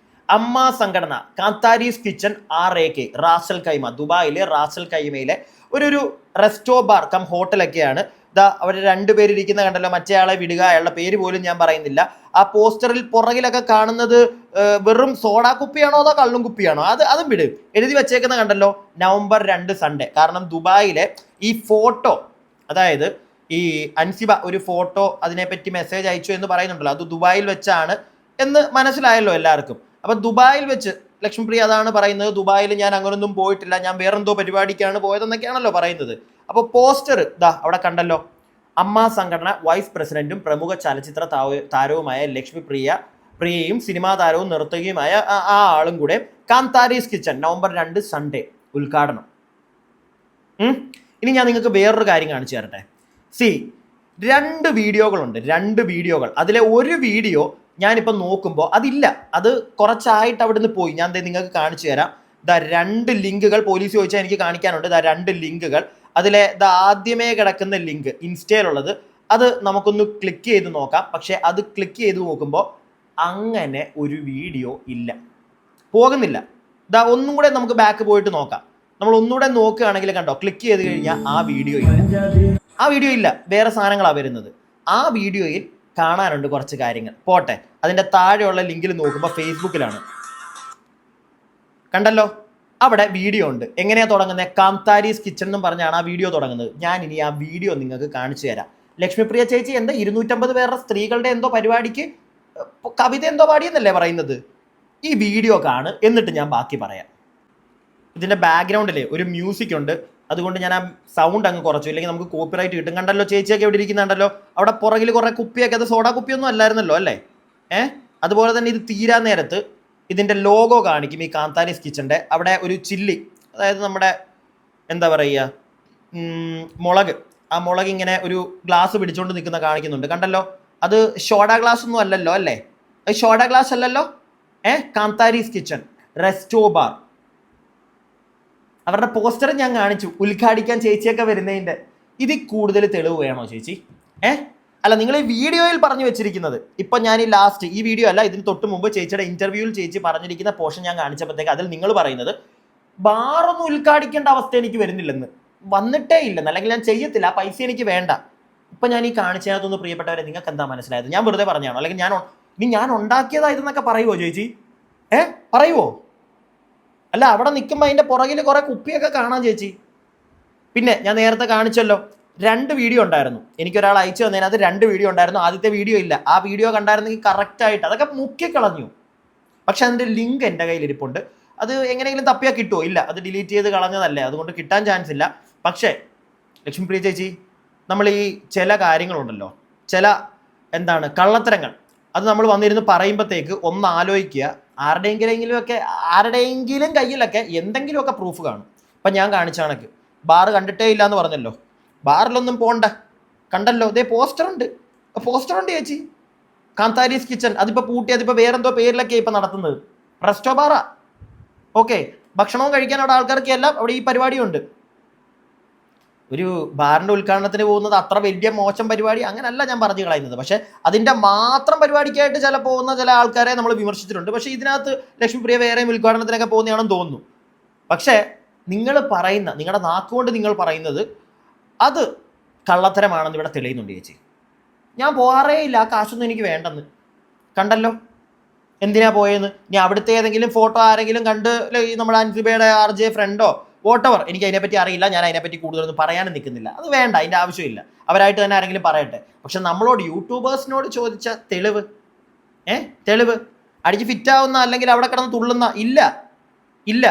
അമ്മ സംഘടന Kantharis kitchen RAK Ras al Khaimah, ദുബായിലെ റാസൽ കൈമയിലെ ഒരു റെസ്റ്റോ ബാർ കം ഹോട്ടലൊക്കെയാണ്. അവർ രണ്ടുപേരിരിക്കുന്ന കണ്ടല്ലോ, മറ്റേ ആളെ വിടുക, അയാളുടെ പേര് പോലും ഞാൻ പറയുന്നില്ല. ആ പോസ്റ്ററിൽ പുറകിലൊക്കെ കാണുന്നത് വെറും സോഡാ കുപ്പിയാണോ അതോ കള്ളും കുപ്പിയാണോ അതും വിട്. എഴുതി വെച്ചേക്കുന്ന കണ്ടല്ലോ November 2 സൺഡേ. കാരണം ദുബായിലെ ഈ ഫോട്ടോ, അതായത് ഈ അൻസിബ ഒരു ഫോട്ടോ അതിനെപ്പറ്റി മെസ്സേജ് അയച്ചു എന്ന് പറയുന്നുണ്ടല്ലോ, അത് ദുബായിൽ വെച്ചാണ് എന്ന് മനസ്സിലായല്ലോ എല്ലാവർക്കും. അപ്പം ദുബായിൽ വെച്ച് ലക്ഷ്മിപ്രിയ അതാണ് പറയുന്നത്, ദുബായിൽ ഞാൻ അങ്ങനൊന്നും പോയിട്ടില്ല, ഞാൻ വേറെന്തോ പരിപാടിക്കാണ് പോയതെന്നൊക്കെയാണല്ലോ പറയുന്നത്. അപ്പോൾ പോസ്റ്റർ അവിടെ കണ്ടല്ലോ. അമ്മ സംഘടന വൈസ് പ്രസിഡന്റും പ്രമുഖ ചലച്ചിത്ര താരവുമായ ലക്ഷ്മിപ്രിയയും സിനിമാ താരവും നർത്തകിയുമായ ആ ആളും കൂടെ കാന്താരീസ് കിച്ചൺ November 2 സൺഡേ ഉദ്ഘാടനം. ഇനി ഞാൻ നിങ്ങൾക്ക് വേറൊരു കാര്യം കാണിച്ചു തരട്ടെ. രണ്ട് വീഡിയോകൾ. അതിലെ ഒരു വീഡിയോ ഞാനിപ്പോൾ നോക്കുമ്പോൾ അതില്ല, അത് കുറച്ചായിട്ട് അവിടെ നിന്ന് പോയി. ഞാൻ നിങ്ങൾക്ക് കാണിച്ചു തരാം. 2 ലിങ്കുകൾ പോലീസ് ചോദിച്ചാൽ എനിക്ക് കാണിക്കാനുണ്ട്. 2 ലിങ്കുകൾ. അതിലെ ആദ്യമേ കിടക്കുന്ന ലിങ്ക് ഇൻസ്റ്റയിലുള്ളത്, അത് നമുക്കൊന്ന് ക്ലിക്ക് ചെയ്ത് നോക്കാം. പക്ഷെ അത് ക്ലിക്ക് ചെയ്ത് നോക്കുമ്പോൾ അങ്ങനെ ഒരു വീഡിയോ ഇല്ല, പോകുന്നില്ല. ഒന്നും കൂടെ നമുക്ക് ബാക്ക് പോയിട്ട് നോക്കാം. നമ്മൾ ഒന്നുകൂടെ നോക്കുകയാണെങ്കിൽ കണ്ടോ, ക്ലിക്ക് ചെയ്ത് കഴിഞ്ഞാൽ ആ വീഡിയോ ഇല്ല, വേറെ സാധനങ്ങളാണ് വരുന്നത്. ആ വീഡിയോയിൽ കാണാനുണ്ട് കുറച്ച് കാര്യങ്ങൾ. പോട്ടെ, അതിൻ്റെ താഴെയുള്ള ലിങ്കിൽ നോക്കുമ്പോൾ ഫേസ്ബുക്കിലാണ്, കണ്ടല്ലോ, അവിടെ വീഡിയോ ഉണ്ട്. എങ്ങനെയാണ് തുടങ്ങുന്നത്? കാന്താരീസ് കിച്ചൺ എന്നും പറഞ്ഞാണ് ആ വീഡിയോ തുടങ്ങുന്നത്. ഞാൻ ഇനി ആ വീഡിയോ നിങ്ങൾക്ക് കാണിച്ചു തരാം. ലക്ഷ്മിപ്രിയ ചേച്ചി എന്താ 250 പേരുടെ സ്ത്രീകളുടെ എന്തോ പരിപാടിക്ക് കവിത എന്തോ പാടിയെന്നല്ലേ പറയുന്നത്? ഈ വീഡിയോ കാണ്, എന്നിട്ട് ഞാൻ ബാക്കി പറയാം. ഇതിൻ്റെ ബാക്ക്ഗ്രൗണ്ടിൽ ഒരു മ്യൂസിക് ഉണ്ട്, അതുകൊണ്ട് ഞാൻ ആ സൗണ്ട് അങ്ങ് കുറച്ചു, ഇല്ലെങ്കിൽ നമുക്ക് കോപ്പിറൈറ്റ് കിട്ടും. കണ്ടല്ലോ ചേച്ചിയൊക്കെ ഇവിടെ ഇരിക്കുന്നുണ്ടല്ലോ, അവിടെ പുറകിൽ കുറേ കുപ്പിയൊക്കെ, അത് സോഡാ കുപ്പിയൊന്നും അല്ലായിരുന്നല്ലോ അല്ലേ? അതുപോലെ തന്നെ ഇത് തീരാൻ നേരത്ത് ഇതിൻ്റെ ലോഗോ കാണിക്കും, ഈ കാന്താരീസ് കിച്ചൻ്റെ. അവിടെ ഒരു ചില്ലി, അതായത് നമ്മുടെ എന്താ പറയുക, മുളക്, ആ മുളക് ഇങ്ങനെ ഒരു ഗ്ലാസ് പിടിച്ചുകൊണ്ട് നിൽക്കുന്ന കാണിക്കുന്നുണ്ട്, കണ്ടല്ലോ. അത് സോഡാ ഗ്ലാസ് ഒന്നും അല്ലല്ലോ അല്ലേ? അത് സോഡാ ഗ്ലാസ് അല്ലല്ലോ. കാന്താരീസ് കിച്ചൺ റെസ്റ്റോ ബാർ, അവരുടെ പോസ്റ്റർ ഞാൻ കാണിച്ചു, ഉദ്ഘാടിക്കാൻ ചേച്ചിയൊക്കെ വരുന്നതിൻ്റെ. ഇതിൽ കൂടുതൽ തെളിവ് വേണോ ചേച്ചി? അല്ല, നിങ്ങൾ ഈ വീഡിയോയിൽ പറഞ്ഞു വെച്ചിരിക്കുന്നത്, ഇപ്പം ഞാൻ ഈ ലാസ്റ്റ് ഈ വീഡിയോ അല്ല, ഇതിന് തൊട്ട് മുമ്പ് ചേച്ചിയുടെ ഇന്റർവ്യൂവിൽ ചേച്ചി പറഞ്ഞിരിക്കുന്ന പോർഷൻ ഞാൻ കാണിച്ചപ്പോഴത്തേക്ക് അതിൽ നിങ്ങൾ പറയുന്നത് ബാറൊന്നും ഉദ്ഘാടിക്കേണ്ട അവസ്ഥ എനിക്ക് വരുന്നില്ലെന്ന്, വന്നിട്ടേ ഇല്ലെന്ന്, അല്ലെങ്കിൽ ഞാൻ ചെയ്യത്തില്ല, ആ പൈസ എനിക്ക് വേണ്ട. ഇപ്പം ഞാൻ ഈ കാണിച്ചതിനകത്തൊന്ന് പ്രിയപ്പെട്ടവരെ നിങ്ങൾക്ക് എന്താ മനസ്സിലായത്? ഞാൻ വെറുതെ പറഞ്ഞാണോ, അല്ലെങ്കിൽ ഞാൻ ഉണ്ടാക്കിയതായതെന്നൊക്കെ പറയുമോ ചേച്ചി? പറയുമോ? അല്ല, അവിടെ നിൽക്കുമ്പോൾ അതിൻ്റെ പുറകിൽ കുറേ കുപ്പിയൊക്കെ കാണാം ചേച്ചി. പിന്നെ ഞാൻ നേരത്തെ കാണിച്ചല്ലോ, 2 വീഡിയോ ഉണ്ടായിരുന്നു, എനിക്കൊരാൾ അയച്ചു തന്നതിനകത്ത് 2 വീഡിയോ ഉണ്ടായിരുന്നു. ആദ്യത്തെ വീഡിയോ ഇല്ല. ആ വീഡിയോ കണ്ടായിരുന്നെങ്കിൽ കറക്റ്റായിട്ട് അതൊക്കെ മുക്കിക്കളഞ്ഞു. പക്ഷെ അതിൻ്റെ ലിങ്ക് എൻ്റെ കയ്യിലിരിപ്പുണ്ട്. അത് എങ്ങനെയെങ്കിലും തപ്പിയാൽ കിട്ടുമോ? ഇല്ല, അത് ഡിലീറ്റ് ചെയ്ത് കളഞ്ഞതല്ലേ, അതുകൊണ്ട് കിട്ടാൻ ചാൻസ് ഇല്ല. പക്ഷേ ലക്ഷ്മിപ്രിയ ചേച്ചി, നമ്മൾ ഈ ചില കാര്യങ്ങളുണ്ടല്ലോ, ചില കള്ളത്തരങ്ങൾ, അത് നമ്മൾ വന്നിരുന്ന് പറയുമ്പോഴത്തേക്ക് ഒന്ന് ആലോചിക്കുക. ആരുടെയെങ്കിലും കയ്യിലൊക്കെ എന്തെങ്കിലുമൊക്കെ പ്രൂഫ് കാണും. ഇപ്പം ഞാൻ കാണിച്ച കണക്ക് ബാറ് കണ്ടിട്ടേ ഇല്ല എന്ന് പറഞ്ഞല്ലോ, ബാറിലൊന്നും പോണ്ട, കണ്ടല്ലോ, ഇതേ പോസ്റ്റർ ഉണ്ട് ചേച്ചി. കാന്താരീസ് കിച്ചൺ അതിപ്പോൾ പൂട്ടി, അതിപ്പോൾ വേറെന്തോ പേരിലൊക്കെ ഇപ്പം നടത്തുന്നത്. റെസ്റ്റോ ബാറാ, ഓക്കെ. ഭക്ഷണവും കഴിക്കാൻ അവിടെ ആൾക്കാർക്ക് എല്ലാം അവിടെ ഈ പരിപാടിയുണ്ട്. ഒരു ബാറിൻ്റെ ഉദ്ഘാടനത്തിന് പോകുന്നത് അത്ര വലിയ മോശം പരിപാടി അങ്ങനെയല്ല ഞാൻ പറഞ്ഞു കളയുന്നത്. പക്ഷേ അതിൻ്റെ മാത്രം പരിപാടിക്കായിട്ട് പോകുന്ന ചില ആൾക്കാരെ നമ്മൾ വിമർശിച്ചിട്ടുണ്ട്. പക്ഷേ ഇതിനകത്ത് ലക്ഷ്മിപ്രിയ വേറെയും ഉദ്ഘാടനത്തിനൊക്കെ പോകുന്നതാണെന്ന് തോന്നുന്നു. പക്ഷേ നിങ്ങൾ പറയുന്ന, നിങ്ങളുടെ നാക്കുകൊണ്ട് നിങ്ങൾ പറയുന്നത് അത് കള്ളത്തരമാണെന്ന് ഇവിടെ തെളിയുന്നുണ്ട് ചേച്ചി. ഞാൻ പോകാറേ ഇല്ല, ആ കാശൊന്നും എനിക്ക് വേണ്ടെന്ന്. കണ്ടല്ലോ എന്തിനാ പോയെന്ന്. ഇനി അവിടുത്തെ ഏതെങ്കിലും ഫോട്ടോ ആരെങ്കിലും കണ്ട് നമ്മുടെ അൻസിബയുടെ RJ ഫ്രണ്ടോ വോട്ടവർ, എനിക്ക് അതിനെപ്പറ്റി അറിയില്ല, ഞാൻ അതിനെപ്പറ്റി കൂടുതലൊന്നും പറയാനും നിൽക്കുന്നില്ല. അത് വേണ്ട, അതിൻ്റെ ആവശ്യമില്ല. അവരായിട്ട് തന്നെ ആരെങ്കിലും പറയട്ടെ. പക്ഷെ നമ്മളോട് യൂട്യൂബേഴ്സിനോട് ചോദിച്ച തെളിവ്, തെളിവ് അടിച്ച് ഫിറ്റാവുന്ന അല്ലെങ്കിൽ അവിടെ കിടന്ന് തുള്ളുന്ന ഇല്ല.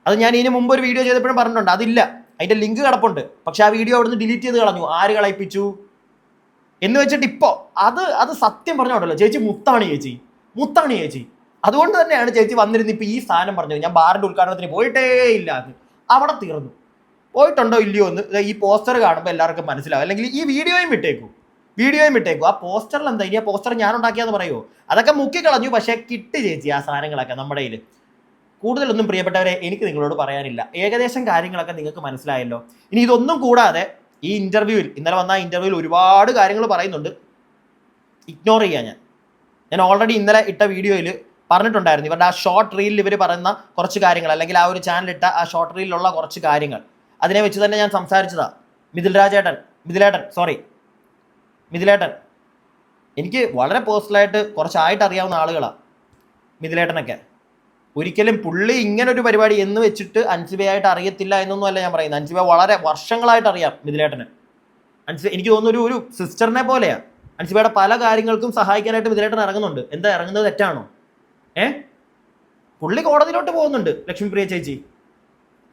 അത് ഞാൻ ഇതിന് മുമ്പ് ഒരു വീഡിയോ ചെയ്തപ്പോഴും പറഞ്ഞിട്ടുണ്ട്, അതില്ല. അതിൻ്റെ ലിങ്ക് കിടപ്പുണ്ട്. പക്ഷെ ആ വീഡിയോ അവിടുന്ന് ഡിലീറ്റ് ചെയ്ത് കളഞ്ഞു. ആര് കളയിപ്പിച്ചു എന്ന് വെച്ചിട്ട് ഇപ്പോൾ അത് സത്യം പറഞ്ഞോണ്ടല്ലോ, ചേച്ചി മുത്താണ് ചേച്ചി. അതുകൊണ്ട് തന്നെയാണ് ചേച്ചി വന്നിരുന്ന് ഇപ്പോൾ ഈ സാധനം പറഞ്ഞത്. ഞാൻ ബാറിൻ്റെ ഉദ്ഘാടനത്തിന് പോയിട്ടേ ഇല്ല എന്ന്. അവിടെ തീർന്നു. പോയിട്ടുണ്ടോ ഇല്ലയോ എന്ന് ഈ പോസ്റ്റർ കാണുമ്പോൾ എല്ലാവർക്കും മനസ്സിലാവും. അല്ലെങ്കിൽ ഈ വീഡിയോയും വിട്ടേക്കും. ആ പോസ്റ്ററിൽ എന്താ, ഇനി ആ പോസ്റ്റർ ഞാൻ ഉണ്ടാക്കിയാന്ന് പറയുമോ? അതൊക്കെ മുക്കിക്കളഞ്ഞു. പക്ഷേ കിട്ടി ചേച്ചി ആ സാധനങ്ങളൊക്കെ നമ്മുടെ കയ്യിൽ. കൂടുതലൊന്നും പ്രിയപ്പെട്ടവരെ എനിക്ക് നിങ്ങളോട് പറയാനില്ല. ഏകദേശം കാര്യങ്ങളൊക്കെ നിങ്ങൾക്ക് മനസ്സിലായല്ലോ. ഇനി ഇതൊന്നും കൂടാതെ ഈ ഇൻ്റർവ്യൂവിൽ, ഇന്നലെ വന്ന ഇൻ്റർവ്യൂവിൽ ഒരുപാട് കാര്യങ്ങൾ പറയുന്നുണ്ട്. ഇഗ്നോർ ചെയ്യാൻ ഞാൻ ഓൾറെഡി ഇന്നലെ ഇട്ട വീഡിയോയിൽ പറഞ്ഞിട്ടുണ്ടായിരുന്നു. ഇവരുടെ ആ ഷോർട്ട് റീലിൽ ഇവർ പറയുന്ന കുറച്ച് കാര്യങ്ങൾ, അല്ലെങ്കിൽ ആ ഒരു ചാനലിട്ട ആ ഷോർട്ട് റീലിലുള്ള കുറച്ച് കാര്യങ്ങൾ, അതിനെ വെച്ച് തന്നെ ഞാൻ സംസാരിച്ചതാ. മിഥിലേട്ടൻ എനിക്ക് വളരെ പേഴ്സണലായിട്ട് കുറച്ചായിട്ട് അറിയാവുന്ന ആളുകളാണ് മിഥിലേട്ടനൊക്കെ. ഒരിക്കലും പുള്ളി ഇങ്ങനൊരു പരിപാടി എന്ന് വെച്ചിട്ട് അൻസിബയായിട്ട് അറിയത്തില്ല എന്നൊന്നും അല്ല ഞാൻ പറയുന്നത്. അൻസിബ വളരെ വർഷങ്ങളായിട്ട് അറിയാം മിഥിലേട്ടന്. എനിക്ക് തോന്നുന്നു ഒരു സിസ്റ്ററിനെ പോലെയാണ്. അൻസിബയുടെ പല കാര്യങ്ങൾക്കും സഹായിക്കാനായിട്ട് മിഥിലേട്ടൻ ഇറങ്ങുന്നുണ്ട്. എന്താ ഇറങ്ങുന്നത് തെറ്റാണോ? പുള്ളി കോടതിയിലോട്ട് പോകുന്നുണ്ട്, ലക്ഷ്മിപ്രിയ ചേച്ചി.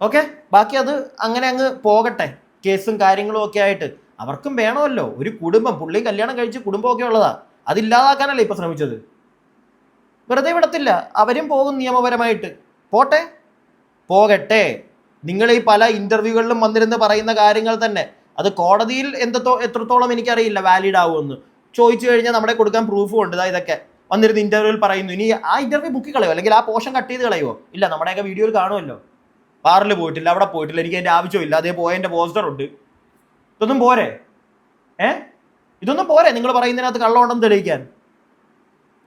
ഓക്കെ, ബാക്കി അത് അങ്ങനെ അങ്ങ് പോകട്ടെ. കേസും കാര്യങ്ങളും ഒക്കെ ആയിട്ട് അവർക്കും വേണമല്ലോ ഒരു കുടുംബം. പുള്ളി കല്യാണം കഴിച്ച് കുടുംബമൊക്കെ ഉള്ളതാ. അതില്ലാതാക്കാനല്ലേ ഇപ്പൊ ശ്രമിച്ചത്. വെറുതെ വിടത്തില്ല, അവരും പോകും നിയമപരമായിട്ട്. പോകട്ടെ. നിങ്ങൾ ഈ പല ഇന്റർവ്യൂകളിലും വന്നിരുന്ന് പറയുന്ന കാര്യങ്ങൾ തന്നെ അത് കോടതിയിൽ എത്രത്തോളം എനിക്കറിയില്ല വാലിഡ് ആവുമെന്ന്. ചോദിച്ചു കഴിഞ്ഞാൽ നമ്മുടെ കൊടുക്കാൻ പ്രൂഫും ഉണ്ട്. ഇതൊക്കെ വന്നിരുന്ന് ഇന്റർവ്യൂവിൽ പറയുന്നു. ഇനി ആ ഇന്റർവ്യൂ ബുക്ക് കളയോ, അല്ലെങ്കിൽ ആ പോർഷൻ കട്ട് ചെയ്ത് കളയോ? ഇല്ല, നമ്മുടെയൊക്കെ വീഡിയോയിൽ കാണുമല്ലോ. ബാറിൽ പോയിട്ടില്ല, അവിടെ പോയിട്ടില്ല, എനിക്ക് അതിൻ്റെ ആവശ്യമില്ല, അതേ പോയതിൻ്റെ പോസ്റ്റർ ഉണ്ട്. ഇതൊന്നും പോരെ? ഇതൊന്നും പോരെ നിങ്ങൾ പറയുന്നതിനകത്ത് കള്ളമുണ്ടെന്ന് തെളിയിക്കാൻ?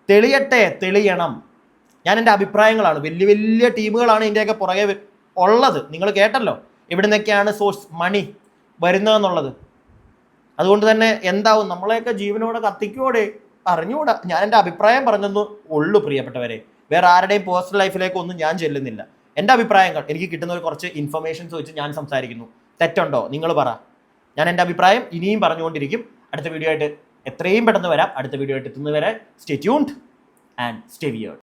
തെളിയണം. ഞാൻ എൻ്റെ അഭിപ്രായങ്ങളാണ്. വലിയ ടീമുകളാണ് ഇതിൻ്റെയൊക്കെ പുറകെ ഉള്ളത്. നിങ്ങൾ കേട്ടല്ലോ എവിടെ നിന്നൊക്കെയാണ് സോഴ്സ് മണി വരുന്നതെന്നുള്ളത്. അതുകൊണ്ട് തന്നെ എന്താവും, നമ്മളെയൊക്കെ ജീവനോടെ കത്തിക്കോടെ അറിഞ്ഞുകൂടാ. ഞാൻ എൻ്റെ അഭിപ്രായം പറഞ്ഞെന്ന് ഉള്ളു പ്രിയപ്പെട്ടവരെ. വേറെ ആരുടെയും പേഴ്സണൽ ലൈഫിലേക്ക് ഒന്നും ഞാൻ ചെല്ലുന്നില്ല. എൻ്റെ അഭിപ്രായങ്ങൾ എനിക്ക് കിട്ടുന്ന ഒരു കുറച്ച് ഇൻഫർമേഷൻസ് വെച്ച് ഞാൻ സംസാരിക്കുന്നു. തെറ്റുണ്ടോ നിങ്ങൾ പറ. ഞാൻ എൻ്റെ അഭിപ്രായം ഇനിയും പറഞ്ഞുകൊണ്ടിരിക്കും. അടുത്ത വീഡിയോ ആയിട്ട് എത്രയും പെട്ടെന്ന് വരാം. അടുത്ത വീഡിയോ ആയിട്ട് എത്തുന്നവരെ stay tuned and stay weird.